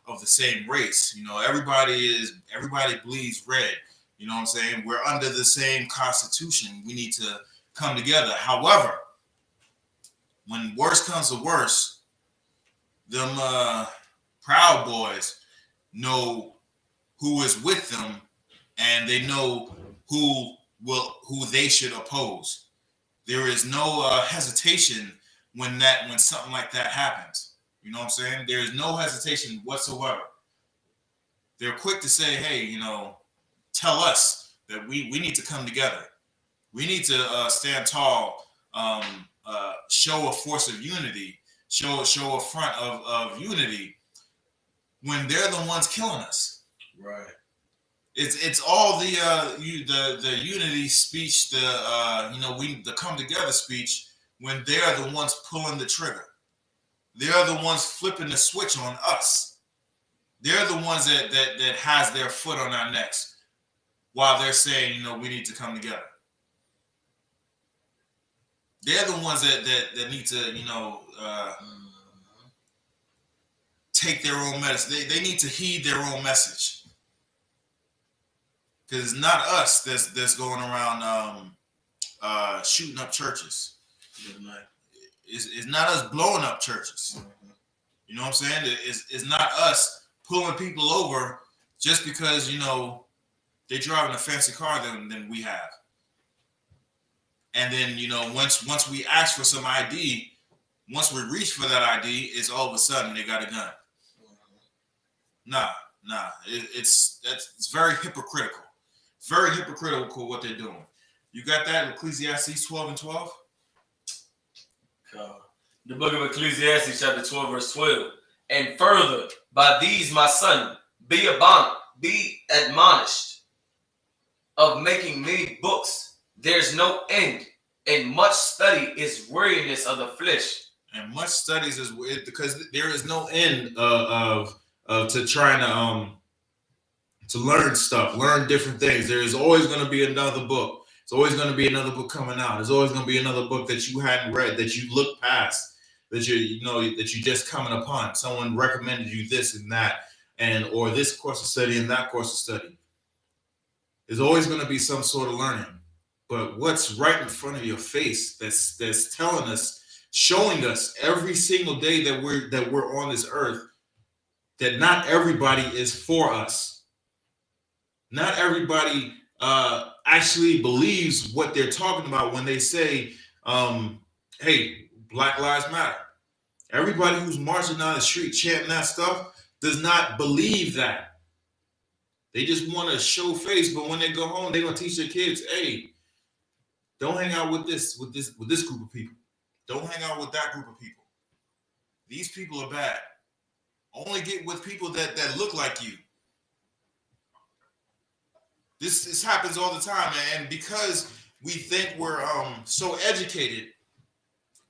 of the same race. Everybody bleeds red. You know what I'm saying? We're under the same constitution. We need to come together. However, when worse comes to worse, them Proud Boys know who is with them, and they know who they should oppose. There is no hesitation when something like that happens. You know what I'm saying? There is no hesitation whatsoever. They're quick to say, hey, tell us that we need to come together. We need to stand tall, show a force of unity, show a front of unity when they're the ones killing us. right. It's all the unity speech, the come together speech, when they're the ones pulling the trigger. They're the ones flipping the switch on us. They're the ones that has their foot on our necks while they're saying, we need to come together. They're the ones that need to, take their own medicine. They need to heed their own message. Because it's not us that's going around shooting up churches. It's not us blowing up churches. You know what I'm saying? It's not us pulling people over just because, you know, they're driving a fancy car than we have. And then, you know, once we ask for some ID, once we reach for that ID, it's all of a sudden they got a gun. Nah. It's very hypocritical. Very hypocritical what they're doing. You got that in Ecclesiastes 12:12? The book of Ecclesiastes, chapter 12, verse 12. And further, by these, my son, be admonished of making many books. There's no end, and much study is weariness of the flesh. And much studies is because there is no end of to trying to learn stuff, learn different things. There is always going to be another book. It's always going to be another book coming out. There's always going to be another book that you hadn't read, that you looked past, that you just coming upon. Someone recommended you this and that, or this course of study and that course of study. There's always going to be some sort of learning. But what's right in front of your face that's telling us, showing us every single day that we're on this earth, that not everybody is for us. Not everybody actually believes what they're talking about when they say, hey, Black Lives Matter. Everybody who's marching down the street chanting that stuff does not believe that. They just want to show face, but when they go home, they're gonna teach their kids, hey, don't hang out with this group of people. Don't hang out with that group of people. These people are bad. Only get with people that look like you. This happens all the time, man. And because we think we're so educated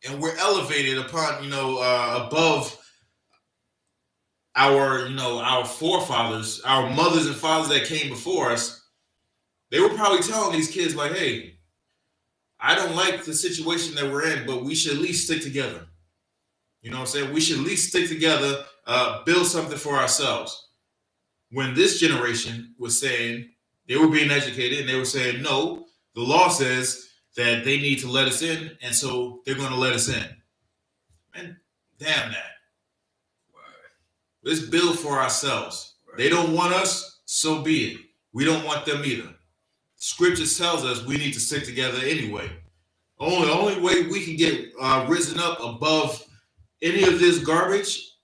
and we're elevated upon, above our forefathers, our mothers and fathers that came before us, they were probably telling these kids like, hey, I don't like the situation that we're in, but we should at least stick together. You know what I'm saying? We should at least stick together, build something for ourselves. When this generation was saying, they were being educated and they were saying, no, the law says that they need to let us in, and so they're going to let us in. Man, damn that. Right. Let's build for ourselves. Right. They don't want us, so be it. We don't want them either. Scripture tells us we need to stick together anyway. The only way we can get risen up above any of this garbage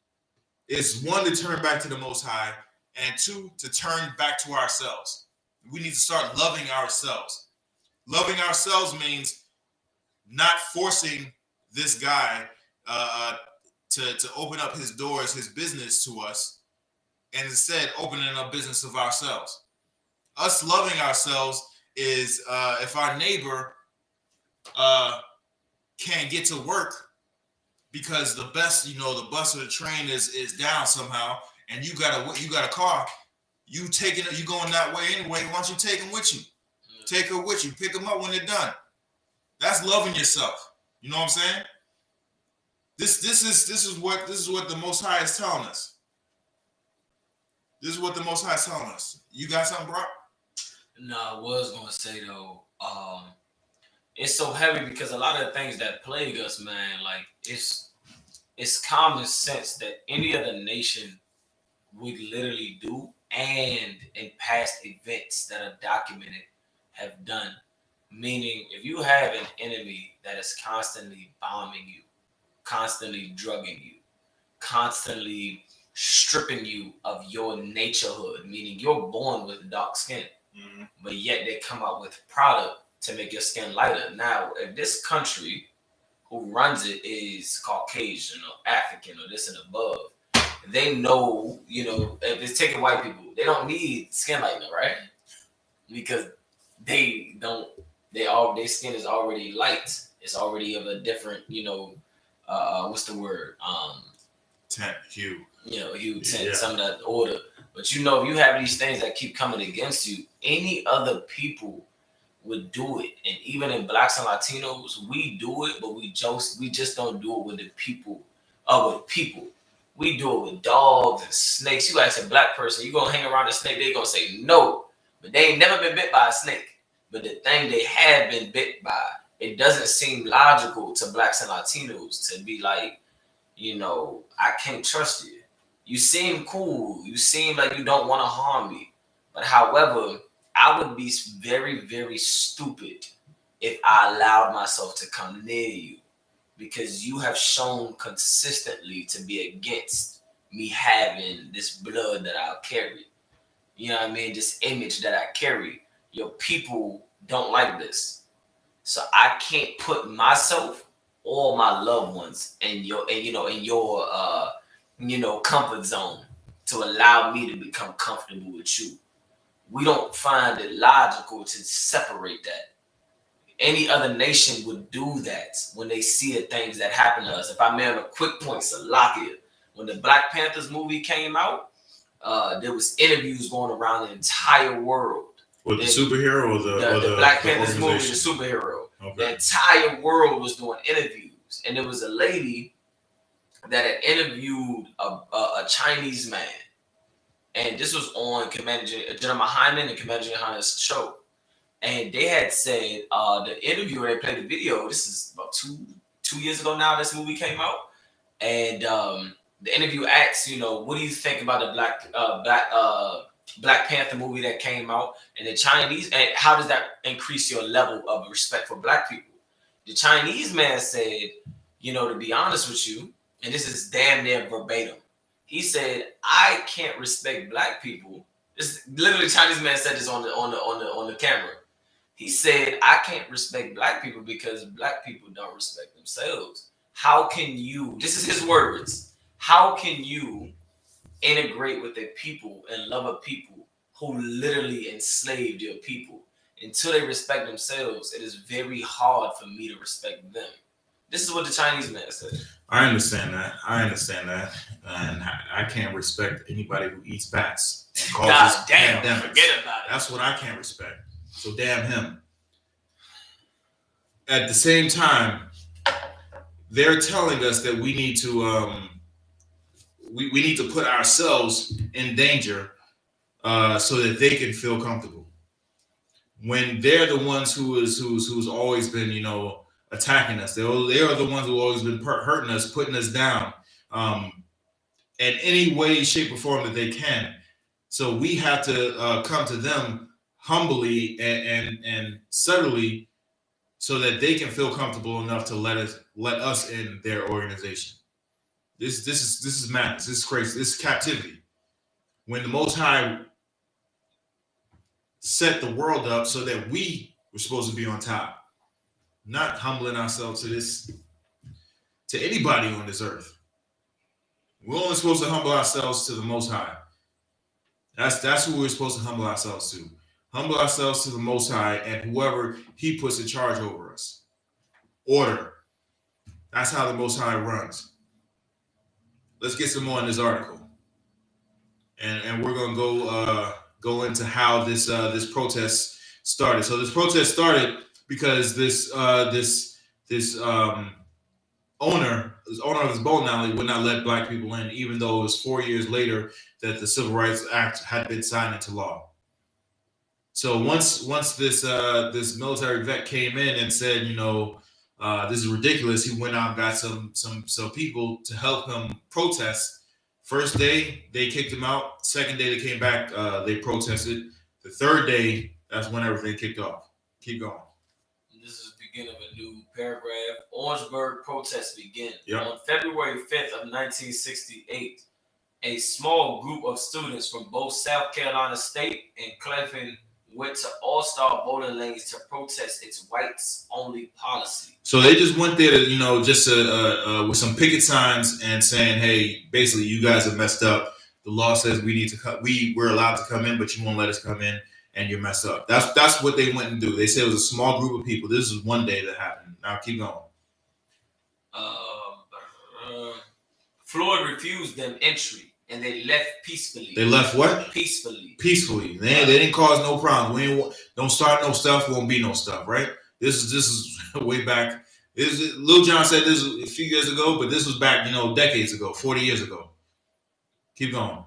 is, one, to turn back to the Most High, and two, to turn back to ourselves. We need to start loving ourselves. Loving ourselves means not forcing this guy to open up his doors, his business to us, and instead opening up business of ourselves. Us loving ourselves is if our neighbor can't get to work because the bus or the train is down somehow, and you got a car, you going that way anyway. Why don't you take them with you? Take her with you. Pick them up when they're done. That's loving yourself. You know what I'm saying? This is what the Most High is telling us. This is what the Most High is telling us. You got something, bro? No, I was gonna say though, it's so heavy because a lot of the things that plague us, man, like it's common sense that any other nation would literally do, and in past events that are documented have done. Meaning, if you have an enemy that is constantly bombing you, constantly drugging you, constantly stripping you of your naturehood, meaning you're born with dark skin, but yet they come out with product to make your skin lighter. Now, if this country who runs it is Caucasian or African or this and above, they know, if it's taking white people, they don't need skin lightener, right? Because their skin is already light. It's already of a different, what's the word? Tint, hue. Hue, tint, some of that order. But if you have these things that keep coming against you, any other people would do it. And even in Blacks and Latinos, we do it, but we just don't do it with the people. With people. We do it with dogs and snakes. You ask a black person, you gonna hang around a snake, they gonna say no. But they ain't never been bit by a snake. But the thing they have been bit by it doesn't seem logical to blacks and Latinos to be like, I can't trust you. You seem cool. You seem like you don't want to harm me. But however, I would be very, very stupid if I allowed myself to come near you, because you have shown consistently to be against me having this blood that I'll carry. You know what I mean? This image that I carry. Your people don't like this. So I can't put myself or my loved ones in your comfort zone to allow me to become comfortable with you. We don't find it logical to separate that. Any other nation would do that when they see the things that happen to us. If I may on a quick point, Salakia, when the Black Panthers movie came out, there was interviews going around the entire world. With the superhero or the Black Panthers movie, the superhero. Okay. The entire world was doing interviews, and there was a lady that had interviewed a Chinese man, and this was on General YAHANNA and Commander YAHANNA's show. And they had said, the interviewer, they played the video. This is about two years ago now. This movie came out, and the interview asks, what do you think about the Black Panther movie that came out, and the Chinese, and how does that increase your level of respect for black people? The Chinese man said, to be honest with you, and this is damn near verbatim, he said, I can't respect black people. This literally Chinese man said this on the camera. He said, I can't respect black people because black people don't respect themselves. How can you, this is his words, how can you integrate with a people and love a people who literally enslaved your people? Until they respect themselves, it is very hard for me to respect them. This is what the Chinese man said. I understand that. And I can't respect anybody who eats bats and causes pandemics. Forget about it. That's what I can't respect. So damn him. At the same time, they're telling us that we need to we need to put ourselves in danger so that they can feel comfortable. When they're the ones who's always been, attacking us. They are the ones who always been hurting us, putting us down in any way, shape, or form that they can. So we have to come to them humbly and subtly so that they can feel comfortable enough to let us in their organization. This is madness. This is crazy. This is captivity. When the Most High set the world up so that we were supposed to be on top, not humbling ourselves to anybody on this earth. We're only supposed to humble ourselves to the Most High. That's who we're supposed to humble ourselves to. Humble ourselves to the Most High and whoever He puts in charge over us. Order. That's how the Most High runs. Let's get some more in this article, and we're gonna go into how this protest started. So this protest started because this owner of this bowling alley would not let black people in, even though it was 4 years later that the Civil Rights Act had been signed into law. So once this military vet came in and said, this is ridiculous, he went out and got some people to help him protest. First day they kicked him out. Second day they came back, they protested. The third day, that's when everything kicked off. Keep going. This is the beginning of a new paragraph. Orangeburg protests begin. Yep. On February 5th of 1968, a small group of students from both South Carolina State and Cleveland went to All-Star bowling lanes to protest its whites-only policy. So they just went there to, just with some picket signs and saying, hey, basically, you guys have messed up. The law says we need to we're allowed to come in, but you won't let us come in, and you're messed up. That's what they went and do. They said it was a small group of people. This is one day that happened. Now keep going. Floyd refused them entry, and they left peacefully. They left what? Peacefully. Peacefully. They didn't cause no problem. Don't start no stuff. Won't be no stuff, right? This is way back. Lil Jon said this a few years ago, but this was back, decades ago, 40 years ago. Keep going.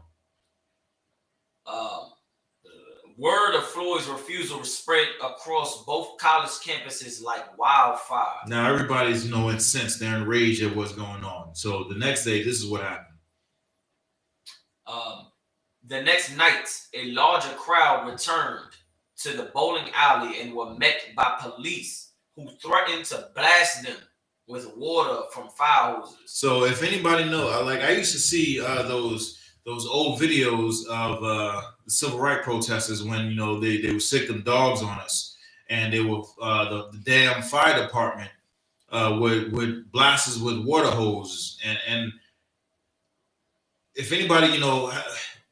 Word of Floyd's refusal spread across both college campuses like wildfire. Now everybody's, incensed. They're enraged at what's going on. So the next day, this is what happened. The next night, a larger crowd returned to the bowling alley and were met by police who threatened to blast them with water from fire hoses. So if anybody know, I used to see those old videos of the civil rights protesters when they would sick them dogs on us, and they were the damn fire department would blast us with water hoses, and if anybody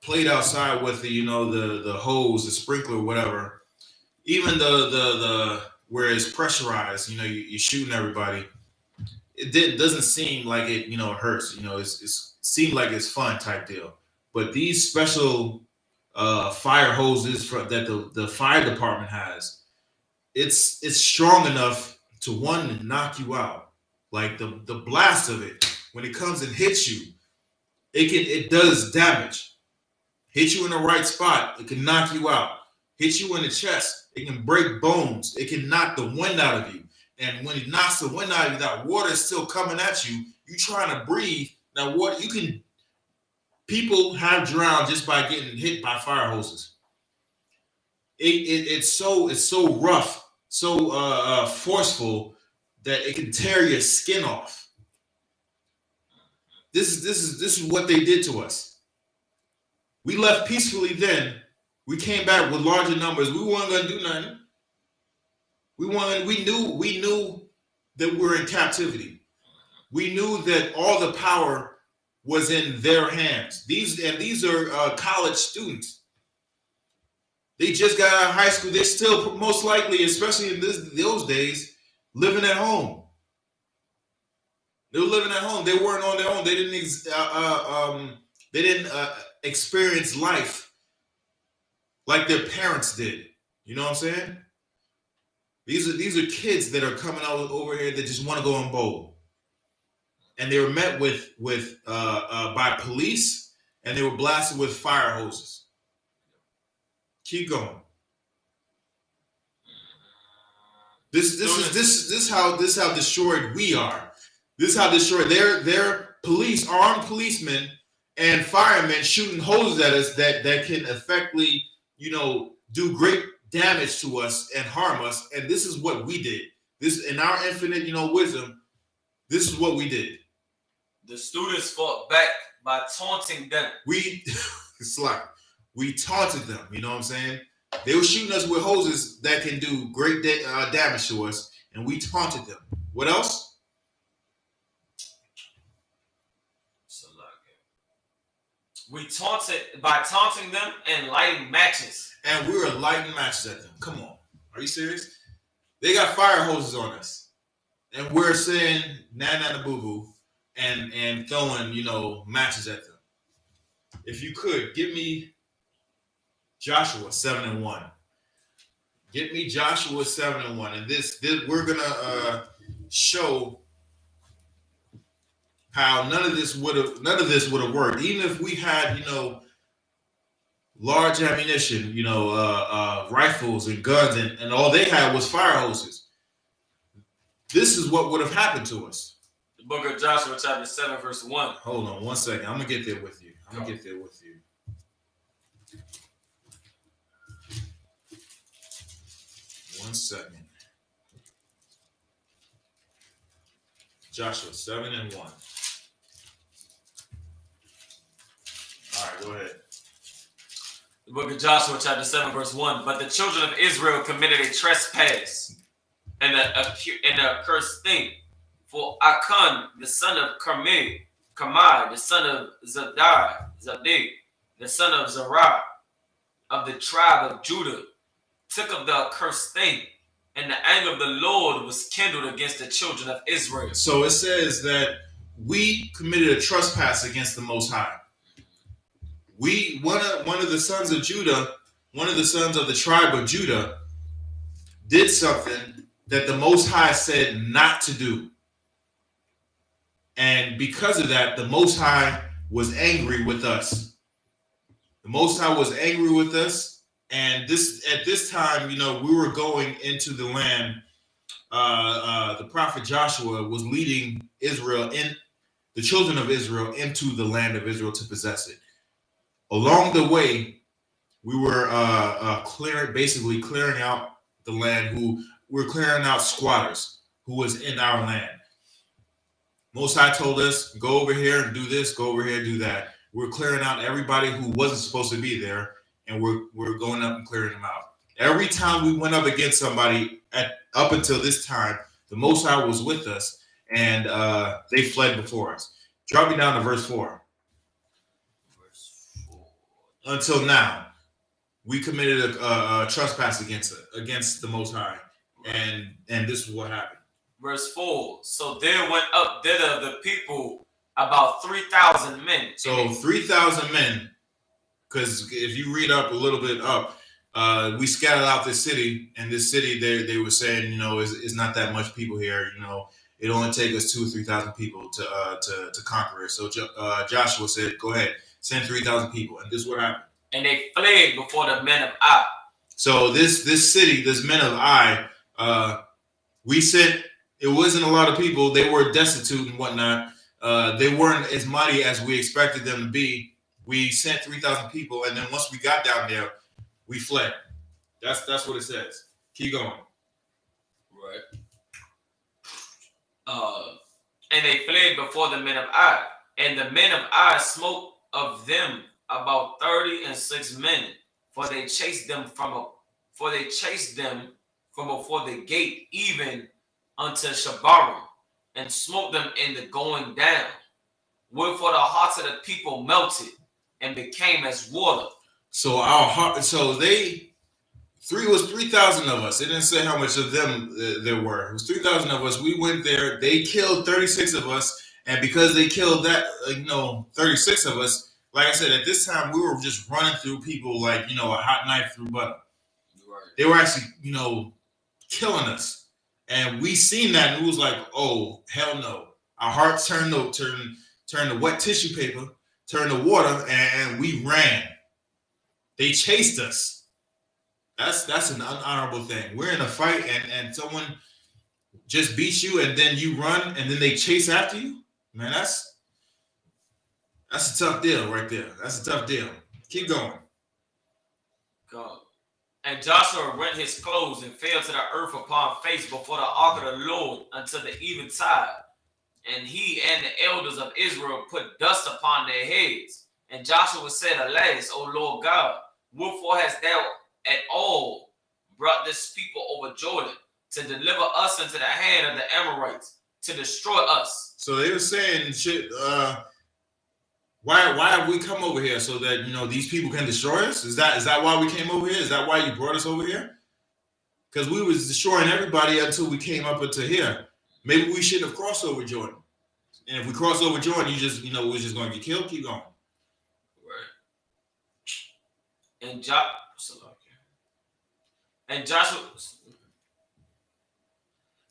played outside with the hose, the sprinkler, whatever, even the where it's pressurized, you're shooting everybody. It doesn't seem like it hurts. It seemed like it's fun type deal. But these special fire hoses that the fire department has, it's strong enough to knock you out. Like the blast of it, when it comes and hits you, it does damage. Hit you in the right spot, it can knock you out. Hit you in the chest, it can break bones. It can knock the wind out of you. And when it knocks the wind out of you, that water is still coming at you. You trying to breathe. That water, people have drowned just by getting hit by fire hoses. It's so rough, so forceful that it can tear your skin off. This is what they did to us. We left peacefully then. We came back with larger numbers. We weren't gonna do nothing. We knew that we were in captivity. We knew that all the power was in their hands. These are college students. They just got out of high school. They're still most likely, especially in those days, living at home. They were living at home. They weren't on their own. They didn't experience life like their parents did. You know what I'm saying? These are kids that are coming out over here that just want to go and bowl, and they were met with by police, and they were blasted with fire hoses. Keep going. This is how destroyed we are. This is how destroyed their police, armed policemen and firemen shooting hoses at us that can effectively do great damage to us and harm us. And this is what we did. This, in our infinite wisdom, this is what we did. The students fought back by taunting them. It's like we taunted them. You know what I'm saying? They were shooting us with hoses that can do great damage to us, and we taunted them. What else? We taunted by taunting them and lighting matches. And we were lighting matches at them. Come on. Are you serious? They got fire hoses on us. And we're saying na boo boo and throwing, matches at them. If you could, give me Joshua 7:1. Get me Joshua 7:1. And this we're gonna show how none of this would have worked. Even if we had, large ammunition, rifles and guns, and all they had was fire hoses. This is what would have happened to us. The book of Joshua, chapter 7, verse 1. Hold on 1 second. I'm gonna get there with you. One second. Joshua 7:1. All right, go ahead. The book of Joshua, chapter 7, verse 1. But the children of Israel committed a trespass and an accursed thing. For Achan, the son of Carmi, the son of Zabdi, the son of Zerah, of the tribe of Judah, took up the accursed thing, and the anger of the Lord was kindled against the children of Israel. So it says that we committed a trespass against the Most High. One of the sons of Judah, one of the sons of the tribe of Judah, did something that the Most High said not to do. And because of that, the Most High was angry with us. The Most High was angry with us, And at this time, we were going into the land. The prophet Joshua was leading the children of Israel into the land of Israel to possess it. Along the way, we were basically clearing out the land. We're clearing out squatters who was in our land. Most High told us, go over here and do this, go over here and do that. We're clearing out everybody who wasn't supposed to be there, and we're going up and clearing them out. Every time we went up against somebody up until this time, the Most High was with us, and they fled before us. Drop me down to verse 4. Until now, we committed a trespass against the Most High, and this is what happened. Verse 4. So there went up thither the people about 3,000 men. So 3,000 men, because if you read up a little bit up, we scattered out this city, and this city they were saying, is not that much people here. It only take us 2,000 or 3,000 people to conquer it. So Joshua said, go ahead, send 3,000 people, and this is what happened. And they fled before the men of Ai. So this city, this men of Ai, we sent. It wasn't a lot of people. They were destitute and whatnot. They weren't as mighty as we expected them to be. We sent 3,000 people, and then once we got down there, we fled. That's what it says. Keep going. Right. And they fled before the men of Ai, and the men of Ai smote of them about 36 men, for they chased them from before the gate, even unto Shabarim, and smote them in the going down. Wherefore the hearts of the people melted and became as water. So was 3,000 of us. It didn't say how much of them there were. It was 3,000 of us. We went there. They killed 36 of us, and because they killed 36 of us, like I said, at this time we were just running through people like a hot knife through butter. Right. They were actually killing us. And we seen that, and it was like, oh, hell no. Our hearts turned to wet tissue paper, turned to water, and we ran. They chased us. That's an unhonorable thing. We're in a fight, and someone just beats you, and then you run, and then they chase after you. Man, that's a tough deal right there. That's a tough deal. Keep going. Go. And Joshua rent his clothes and fell to the earth upon face before the ark of the Lord until the eventide. And he and the elders of Israel put dust upon their heads. And Joshua said, Alas, O Lord God, wherefore hast thou at all brought this people over Jordan to deliver us into the hand of the Amorites, to destroy us? So they were saying, why have we come over here so that these people can destroy us? Is that why we came over here? Is that why you brought us over here? Because we was destroying everybody until we came up into here. Maybe we should have crossed over Jordan. And if we cross over Jordan, we're just going to get killed. Keep going. Right. And Joshua,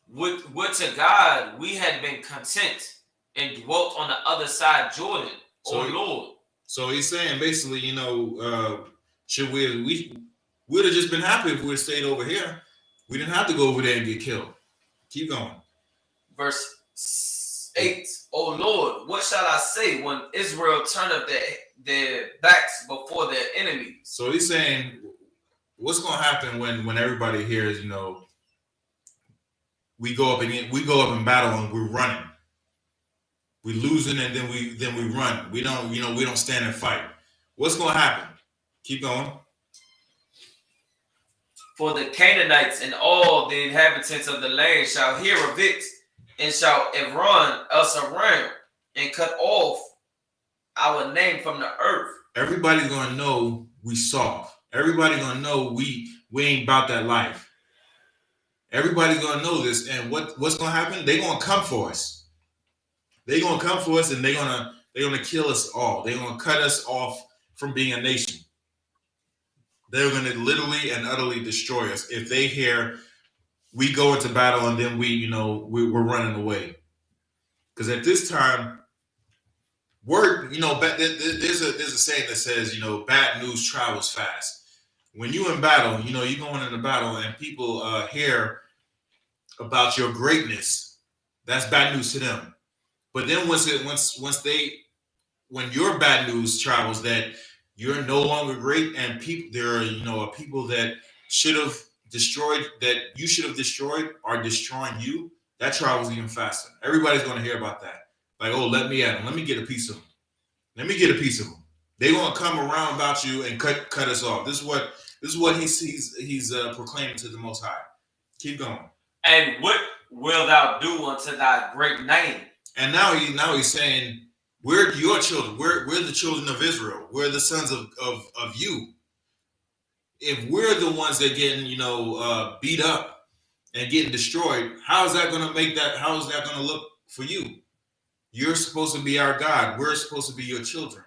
would to God we had been content and dwelt on the other side Jordan. Lord. So he's saying basically, should we would have just been happy if we had stayed over here. We didn't have to go over there and get killed. Keep going. Verse 8. O Lord, what shall I say when Israel turn up their backs before their enemies? So he's saying, what's going to happen when everybody hears, we go up in battle and we're running. We losing and then we run. We don't stand and fight. What's going to happen? Keep going. For the Canaanites and all the inhabitants of the land shall hear of it, and shall run us around and cut off our name from the earth. Everybody's going to know we soft. Everybody's going to know we ain't about that life. Everybody's going to know this. And what's going to happen? They're going to come for us. They're going to come for us, and they're going to kill us all. They're going to cut us off from being a nation. They're going to literally and utterly destroy us if they hear we go into battle and then we're running away. Because at this time, there's a saying that says, bad news travels fast. when you in battle, you know, you're going into battle and people hear about your greatness. That's bad news to them. But then when your bad news travels that you're no longer great and there are, you know, people that should have destroyed, that you should have destroyed, are destroying you, that travels even faster. Everybody's going to hear about that. Like, oh, let me at them. Let me get a piece of them. Let me get a piece of them. They're going to come around about you and cut us off. This is what he's proclaiming to the Most High. Keep going. And what will thou do unto thy great name? And now he's saying, we're your children. We're the children of Israel. We're the sons of you. If we're the ones that getting, you know, beat up and getting destroyed, how is that going to make that? How is that going to look for you? You're supposed to be our God. We're supposed to be your children.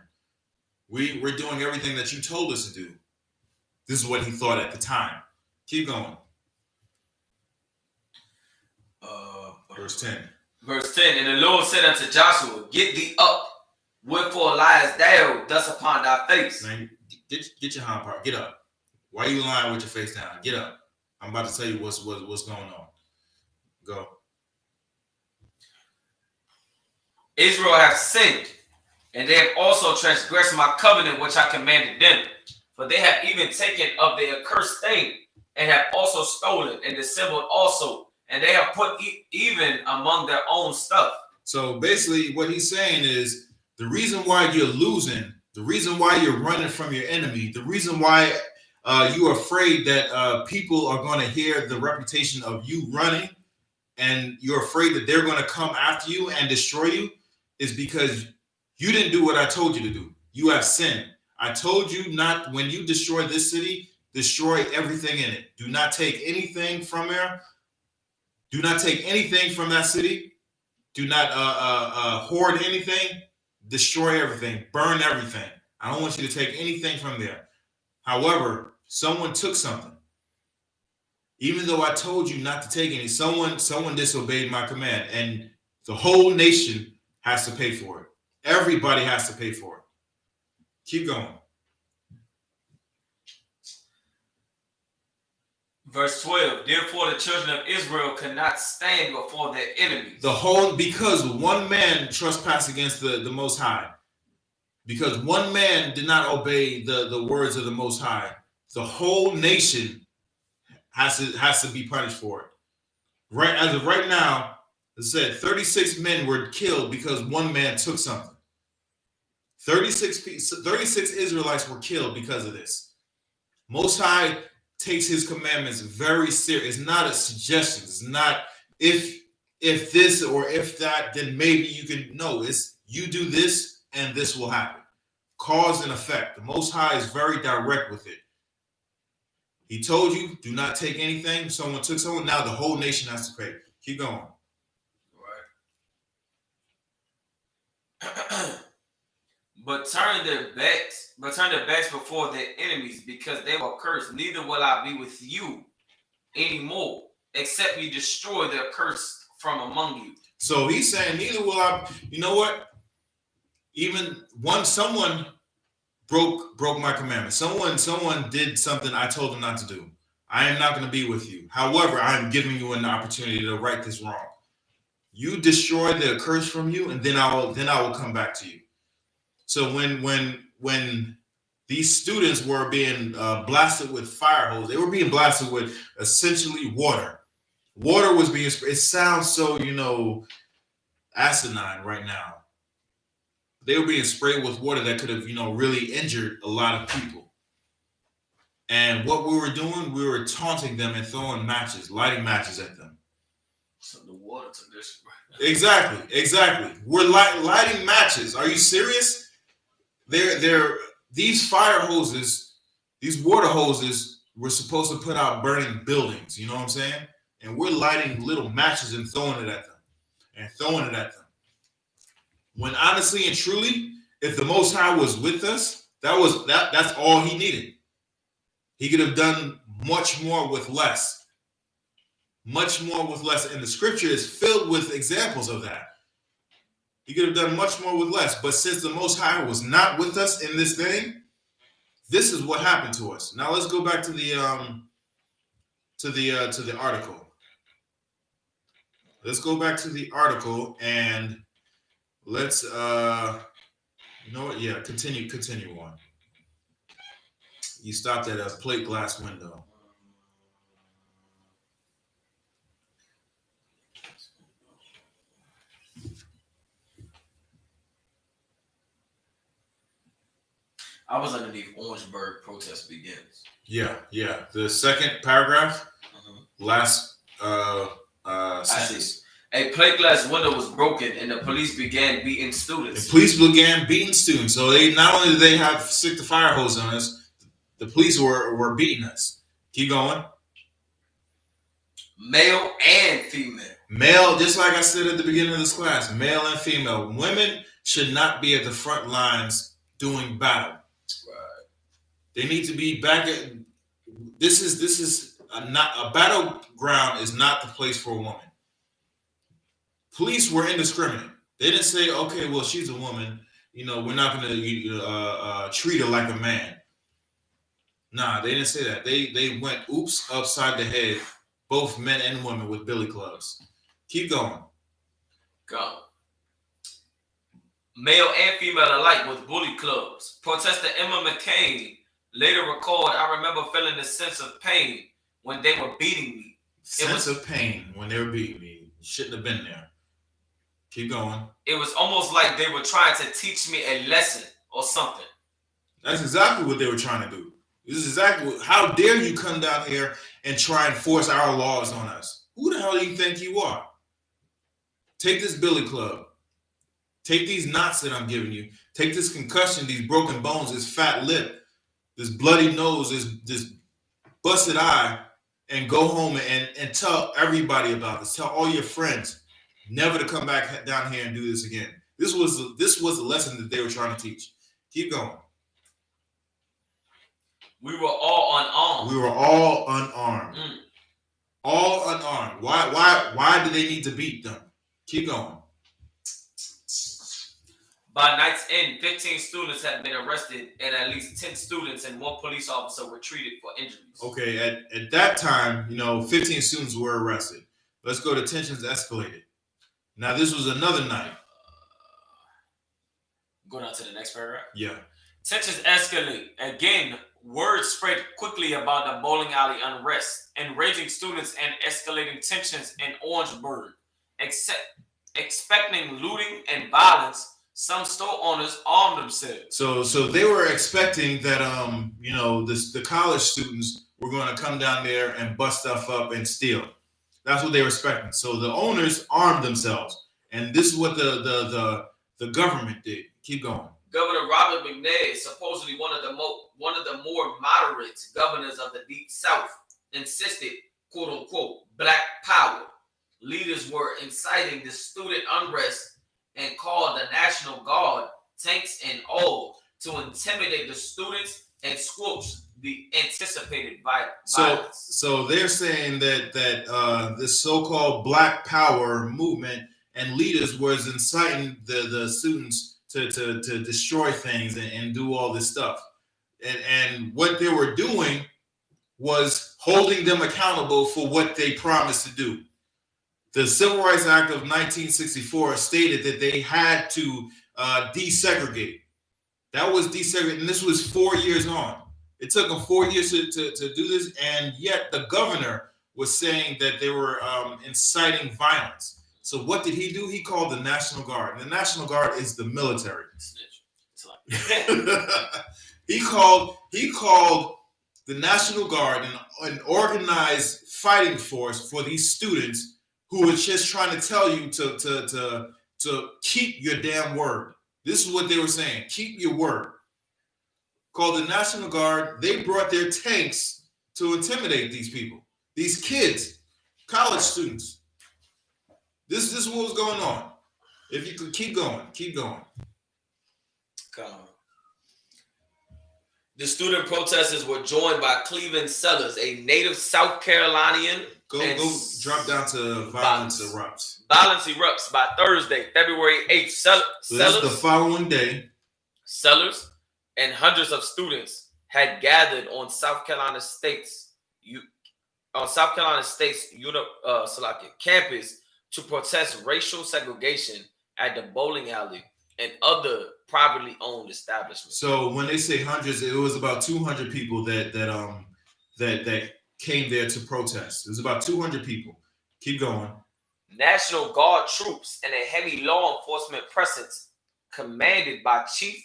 We're doing everything that you told us to do. This is what he thought at the time. Keep going. Verse 10. Verse 10. And the Lord said unto Joshua, get thee up. Wherefore liest thou thus upon thy face? Man, get your hind part. Get up. Why are you lying with your face down? Get up. I'm about to tell you what's going on. Go. Israel hath sinned, and they have also transgressed my covenant which I commanded them. For they have even taken of the accursed thing, and have also stolen and dissembled also, and they have put even among their own stuff. So basically what he's saying is the reason why you're losing, the reason why you're running from your enemy, the reason why you're afraid that people are going to hear the reputation of you running, and you're afraid that they're going to come after you and destroy you, is because you didn't do what I told you to do. You have sinned. I told you not, when you destroy this city, destroy everything in it. Do not take anything from there. Do not take anything from that city. Do not hoard anything. Destroy everything. Burn everything. I don't want you to take anything from there. However, someone took something. Even though I told you not to take any, someone disobeyed my command, and the whole nation has to pay for it. Everybody has to pay for it. Keep going. Verse 12. Therefore the children of Israel could not stand before their enemies. Because one man trespassed against the Most High. Because one man did not obey the words of the Most High. The whole nation has to be punished for it. Right, as of right now, it said 36 men were killed because one man took something. 36 Israelites were killed because of this. Most High takes his commandments very serious. It's not a suggestion. It's not if this or if that, then maybe you can. No, it's you do this and this will happen. Cause and effect. The Most High is very direct with it. He told you, do not take anything. Someone took someone. Now the whole nation has to pay. Keep going. Right. But turn their backs before their enemies, because they were cursed. Neither will I be with you anymore, except you destroy the curse from among you. So he's saying, neither will I. You know what? Even someone broke my commandment. Someone did something I told them not to do. I am not going to be with you. However, I am giving you an opportunity to right this wrong. You destroy the curse from you, and then I will come back to you. So when these students were being blasted with fire hose, they were being blasted with essentially water. Water was being sprayed. It sounds so, asinine right now. They were being sprayed with water that could have, really injured a lot of people. And what we were doing, we were taunting them and throwing matches, lighting matches at them. So the water took this. Exactly. We're lighting matches. Are you serious? These fire hoses, these water hoses were supposed to put out burning buildings. You know what I'm saying? And we're lighting little matches and throwing it at them. When honestly and truly, if the Most High was with us, that's all he needed. He could have done much more with less. Much more with less. And the scripture is filled with examples of that. He could have done much more with less. But since the Most High was not with us in this thing, this is what happened to us. Now let's go back to the article. Let's go back to the article and let's you know what? Yeah, continue on. You stopped at a plate glass window. I was underneath Orangeburg protest begins. Yeah. The second paragraph, last sentence. A plate glass window was broken and the police began beating students. The police began beating students. So they not only did they have stick the fire hose on us, the police were beating us. Keep going. Male and female. Male, just like I said at the beginning of this class, male and female. Women should not be at the front lines doing battle. Right. They need to be back at. This is not a battleground. Is not the place for a woman. Police were indiscriminate. They didn't say, okay, well, she's a woman. You know, we're not going to treat her like a man. Nah, they didn't say that. They went oops upside the head, both men and women with billy clubs. Keep going. Go. Male and female alike with bully clubs. Protester Emma McCain later recalled, I remember feeling a sense of pain when they were beating me. Sense of pain when they were beating me. Shouldn't have been there. Keep going. It was almost like they were trying to teach me a lesson or something. That's exactly what they were trying to do. This is exactly what, how dare you come down here and try and force our laws on us? Who the hell do you think you are? Take this billy club. Take these knots that I'm giving you. Take this concussion, these broken bones, this fat lip, this bloody nose, this busted eye, and go home and tell everybody about this. Tell all your friends never to come back down here and do this again. This was the lesson that they were trying to teach. Keep going. We were all unarmed. We were all unarmed. All unarmed. Why do they need to beat them? Keep going. By night's end, 15 students had been arrested and at least 10 students and 1 police officer were treated for injuries. Okay, at that time, 15 students were arrested. Let's go to tensions escalated. Now, this was another night. Go down to the next paragraph. Yeah. Tensions escalate. Again, word spread quickly about the bowling alley unrest, enraging students and escalating tensions in Orangeburg. Expecting looting and violence, some store owners armed themselves. So they were expecting that the college students were going to come down there and bust stuff up and steal. That's what they were expecting. So the owners armed themselves, and this is what the government did. Keep going. Governor Robert McNair, supposedly one of the more moderate governors of the Deep South, insisted, quote unquote, black power. Leaders were inciting the student unrest and called the National Guard, tanks and all, to intimidate the students and squelch the anticipated violence. So they're saying that this so-called Black Power movement and leaders was inciting the students to destroy things and do all this stuff. And what they were doing was holding them accountable for what they promised to do. The Civil Rights Act of 1964 stated that they had to desegregate. That was desegregate, and this was 4 years on. It took them 4 years to do this, and yet the governor was saying that they were inciting violence. So what did he do? He called the National Guard. And the National Guard is the military. He called the National Guard an organized fighting force for these students who were just trying to tell you to keep your damn word. This is what they were saying. Keep your word. Called the National Guard. They brought their tanks to intimidate these people, these kids, college students. This is what was going on. If you could keep going. Come on. The student protesters were joined by Cleveland Sellers, a native South Carolinian. Go drop down to violence erupts. Violence erupts by Thursday, February 8th. So this is the following day. Sellers and hundreds of students had gathered on South Carolina State's campus to protest racial segregation at the bowling alley and other privately owned establishments. So when they say hundreds, it was about 200 people that came there to protest. It was about 200 people. Keep going. National Guard troops and a heavy law enforcement presence commanded by Chief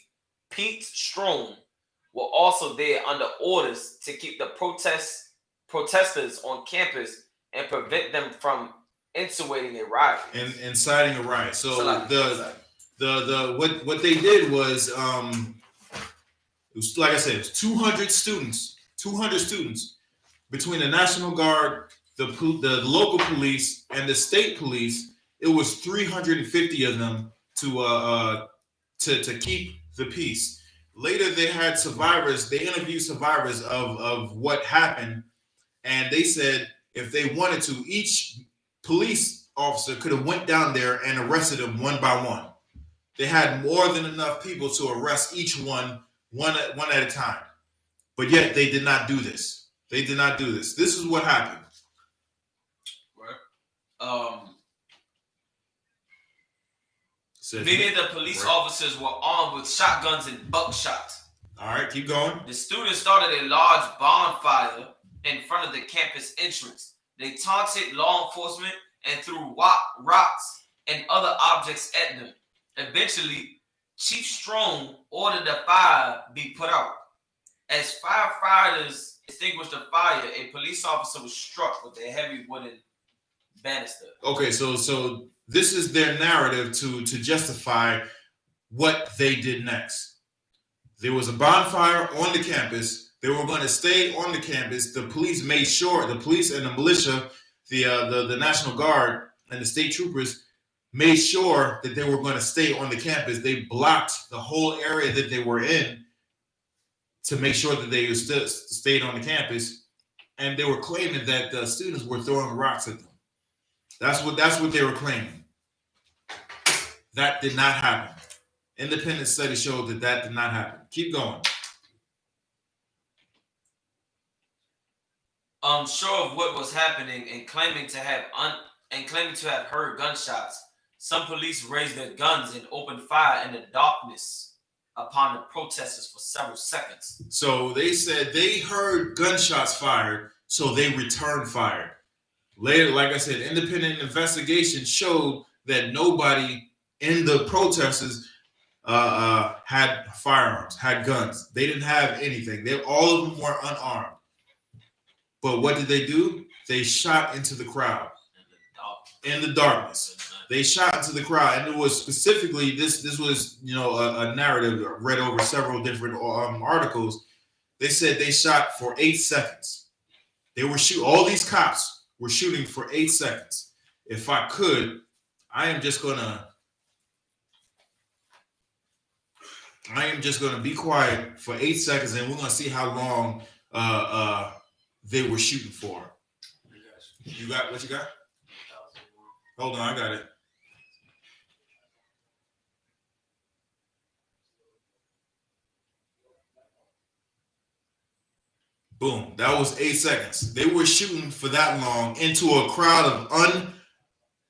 Pete Strome were also there under orders to keep the protesters on campus and prevent them from inciting a riot. And inciting a riot. So what they did was it was, like I said, it was 200 students between the National Guard, the local police, and the state police. It was 350 of them to keep the peace. Later, they had survivors. They interviewed survivors of what happened, and they said if they wanted to, each police officer could have went down there and arrested them one by one. They had more than enough people to arrest each one at a time. But yet, they did not do this. They did not do this. This is what happened. Right. Many of the police officers were armed with shotguns and buckshot. All right, keep going. The students started a large bonfire in front of the campus entrance. They taunted law enforcement and threw rocks and other objects at them. Eventually, Chief Strome ordered the fire be put out. As firefighters extinguished the fire, a police officer was struck with a heavy wooden banister. Okay, so this is their narrative to justify what they did next. There was a bonfire on the campus. They were going to stay on the campus. The police made sure, the police and the militia, the National Guard and the state troopers made sure that they were going to stay on the campus. They blocked the whole area that they were in to make sure that they stayed on the campus. And they were claiming that the students were throwing rocks at them. That's what they were claiming. That did not happen. Independent studies showed that did not happen. Keep going. Unsure of what was happening and claiming to have heard gunshots, some police raised their guns and opened fire in the darkness upon the protesters for several seconds. So they said they heard gunshots fired, so they returned fire. Later, like I said, independent investigation showed that nobody in the protesters had firearms, had guns. They didn't have anything. All of them were unarmed. But what did they do? They shot into the crowd. In the darkness. They shot into the crowd. And it was specifically, this was, a narrative read over several different articles. They said they shot for 8 seconds. They were all these cops were shooting for 8 seconds. If I could, I am just gonna be quiet for 8 seconds, and we're gonna see how long they were shooting for. You got what you got? Hold on, I got it. Boom. That was 8 seconds. They were shooting for that long into a crowd of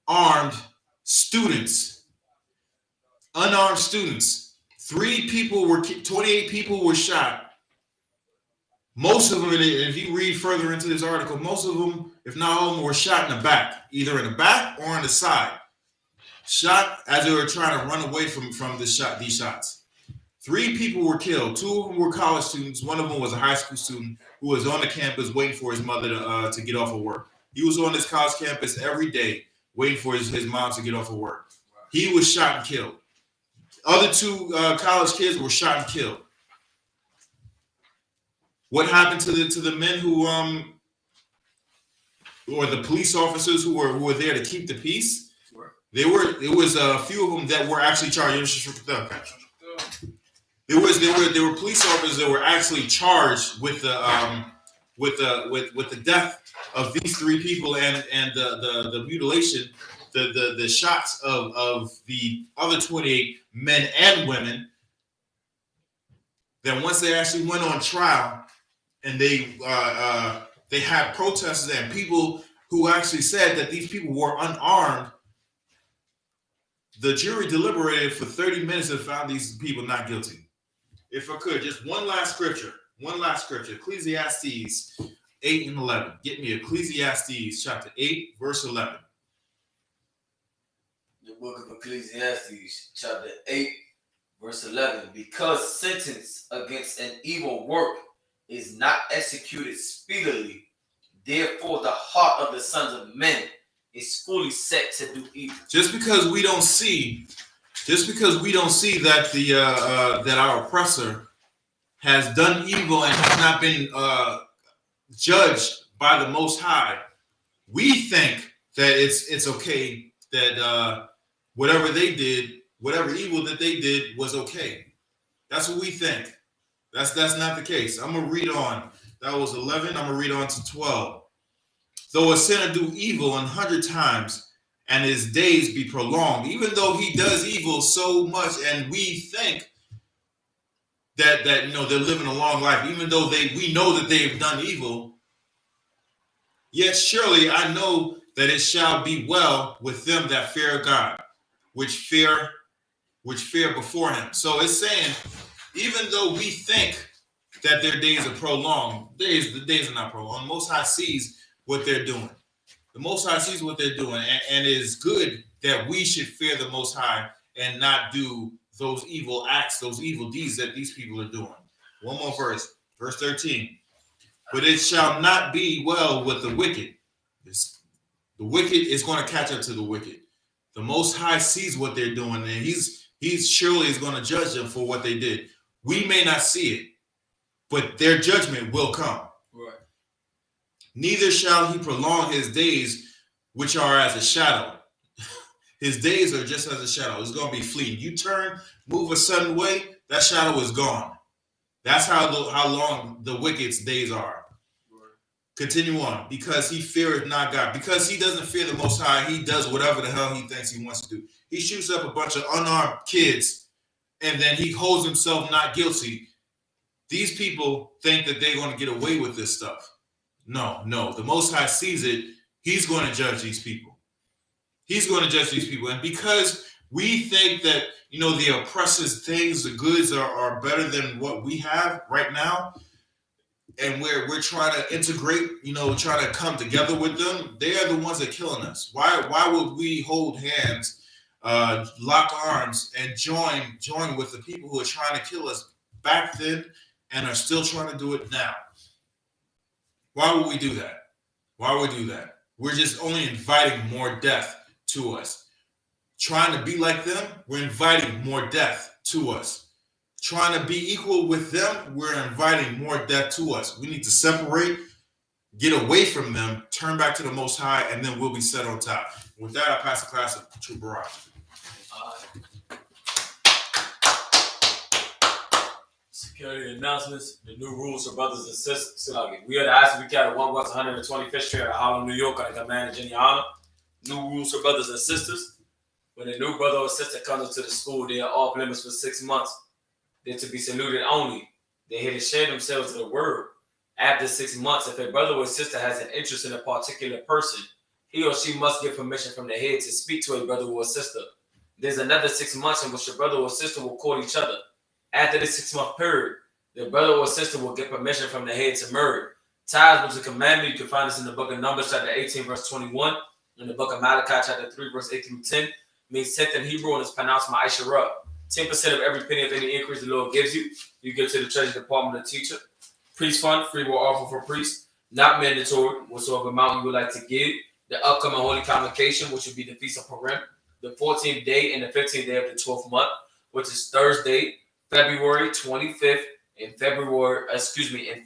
unarmed students. Unarmed students. 28 people were shot. Most of them, if you read further into this article, most of them, if not all of them, were shot in the back, either in the back or on the side. Shot as they were trying to run away from these shots. 3 people were killed. 2 of them were college students. One of them was a high school student who was on the campus waiting for his mother to get off of work. He was on this college campus every day waiting for his mom to get off of work. He was shot and killed. Other 2 college kids were shot and killed. What happened to the men who or the police officers who were there to keep the peace? There was a few of them that were actually charged. There were police officers that were actually charged with the death of these 3 people and the mutilation, the shots of the other 28 men and women. Then once they actually went on trial and they had protesters and people who actually said that these people were unarmed, the jury deliberated for 30 minutes and found these people not guilty. If I could, just one last scripture, Ecclesiastes 8 and 11. Get me Ecclesiastes chapter 8, verse 11. The book of Ecclesiastes, chapter 8, verse 11. Because sentence against an evil work is not executed speedily, therefore the heart of the sons of men is fully set to do evil. Just because we don't see that that our oppressor has done evil and has not been judged by the Most High, we think that it's okay that whatever they did, whatever evil that they did was okay. That's what we think. That's not the case. I'm gonna read on. That was 11. I'm gonna read on to 12. Though a sinner do evil 100 times, and his days be prolonged, even though he does evil so much, and we think that they're living a long life, even though we know that they have done evil, yet surely I know that it shall be well with them that fear God, which fear before him. So it's saying, even though we think that their days are prolonged, the days are not prolonged. The Most High sees what they're doing. The Most High sees what they're doing, and it is good that we should fear the Most High and not do those evil acts, those evil deeds that these people are doing. One more verse 13. But it shall not be well with the wicked. The wicked is going to catch up to the wicked. The Most High sees what they're doing, and He's surely is going to judge them for what they did. We may not see it, but their judgment will come. Right. Neither shall he prolong his days, which are as a shadow. His days are just as a shadow. It's going to be fleeting. You move a sudden way, that shadow is gone. That's how long the wicked's days are. Right. Continue on. Because he feareth not God. Because he doesn't fear the Most High, he does whatever the hell he thinks he wants to do. He shoots up a bunch of unarmed kids, and then he holds himself not guilty. These people think that they're going to get away with this stuff. No. The Most High sees it. He's going to judge these people. He's going to judge these people. And because we think that, the oppressor's things, the goods are better than what we have right now, and we're trying to integrate, trying to come together with them, they are the ones that are killing us. Why would we hold hands, lock arms, and join with the people who are trying to kill us back then and are still trying to do it now? Why would we do that? We're just only inviting more death to us. Trying to be like them, we're inviting more death to us. Trying to be equal with them, we're inviting more death to us. We need to separate, get away from them, turn back to the Most High, and then we'll be set on top. With that, I pass the class to Barack. Security announcements, the new rules for brothers and sisters. We are the I.S.U.P.K at 1 West 125th Street at Harlem, New York, under command of YAHANNA. New rules for brothers and sisters. When a new brother or sister comes into the school, they are off limits for 6 months. They're to be saluted only. They're here to share themselves to the word. After 6 months, if a brother or sister has an interest in a particular person, he or she must get permission from the head to speak to a brother or sister. There's another 6 months in which the brother or sister will court each other. After the 6-month period, the brother or sister will get permission from the head to marry. Tithes was a commandment. You can find this in the book of Numbers, chapter 18, verse 21. In the book of Malachi, chapter 3, verse 8 through 10. Means 10th in Hebrew, and it's pronounced Ma'asherah. 10% of every penny of any increase the Lord gives you, you give to the treasury department of the teacher. Priest fund, free will offer for priests. Not mandatory, whatsoever amount you would like to give. The upcoming Holy Convocation, which would be the Feast of Purim. The 14th day and the 15th day of the 12th month, which is Thursday, February 25th, and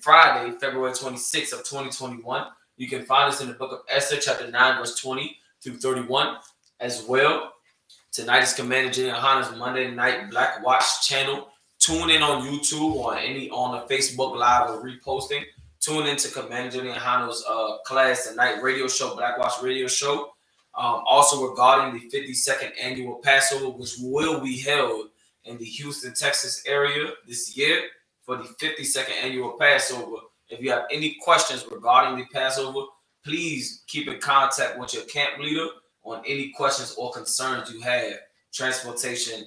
Friday, February 26th of 2021. You can find us in the book of Esther, chapter 9, verse 20 through 31 as well. Tonight is Commander YAHANNA's Monday Night Black Watch channel. Tune in on YouTube or on the Facebook Live or reposting. Tune in to Commander YAHANNA's class tonight radio show, Black Watch radio show. Also regarding the 52nd annual Passover, which will be held in the Houston, Texas area this year. for the 52nd annual Passover. If you have any questions regarding the Passover, please keep in contact with your camp leader on any questions or concerns you have, transportation,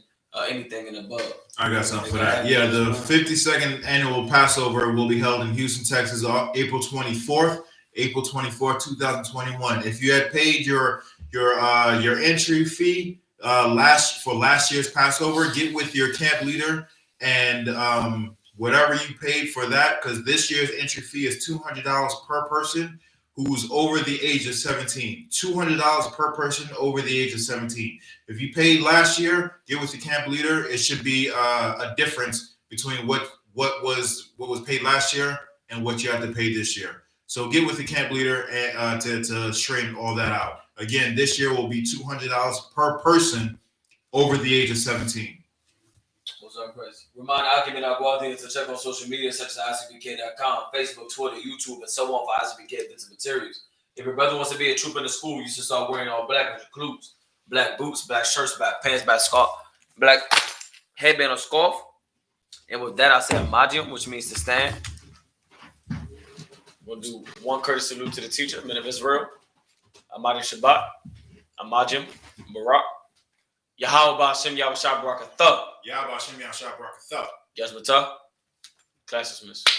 anything and above. I got something for that. Yeah, the 52nd annual Passover will be held in Houston, Texas, on April 24th, 2021. If you had paid your entry fee last year's Passover, get with your camp leader and whatever you paid for that, because this year's entry fee is $200 per person who's over the age of 17. $200 per person over the age of 17. If you paid last year, get with the camp leader. It should be a difference between what was paid last year and what you have to pay this year. So get with the camp leader and to straighten all that out. Again, this year will be $200 per person over the age of 17. What's up, Chris? Remind Akim and Aguadi to check on social media such as ISUPK.com, Facebook, Twitter, YouTube, and so on for ISUPK bits and materials. If your brother wants to be a troop in the school, you should start wearing all black, which includes black boots, black shirts, black pants, black scarf, black headband or scarf. And with that, I say Amadium, which means to stand. We'll do one courtesy salute to the teacher, men of Israel. Amadium Shabbat, Amadium Barak. Yahweh Baqashyah, Yahweh Shah Barakatha. Yahweh Baqashyah, Yahweh Shah Barakatha. Yes, Matah. Class dismissed.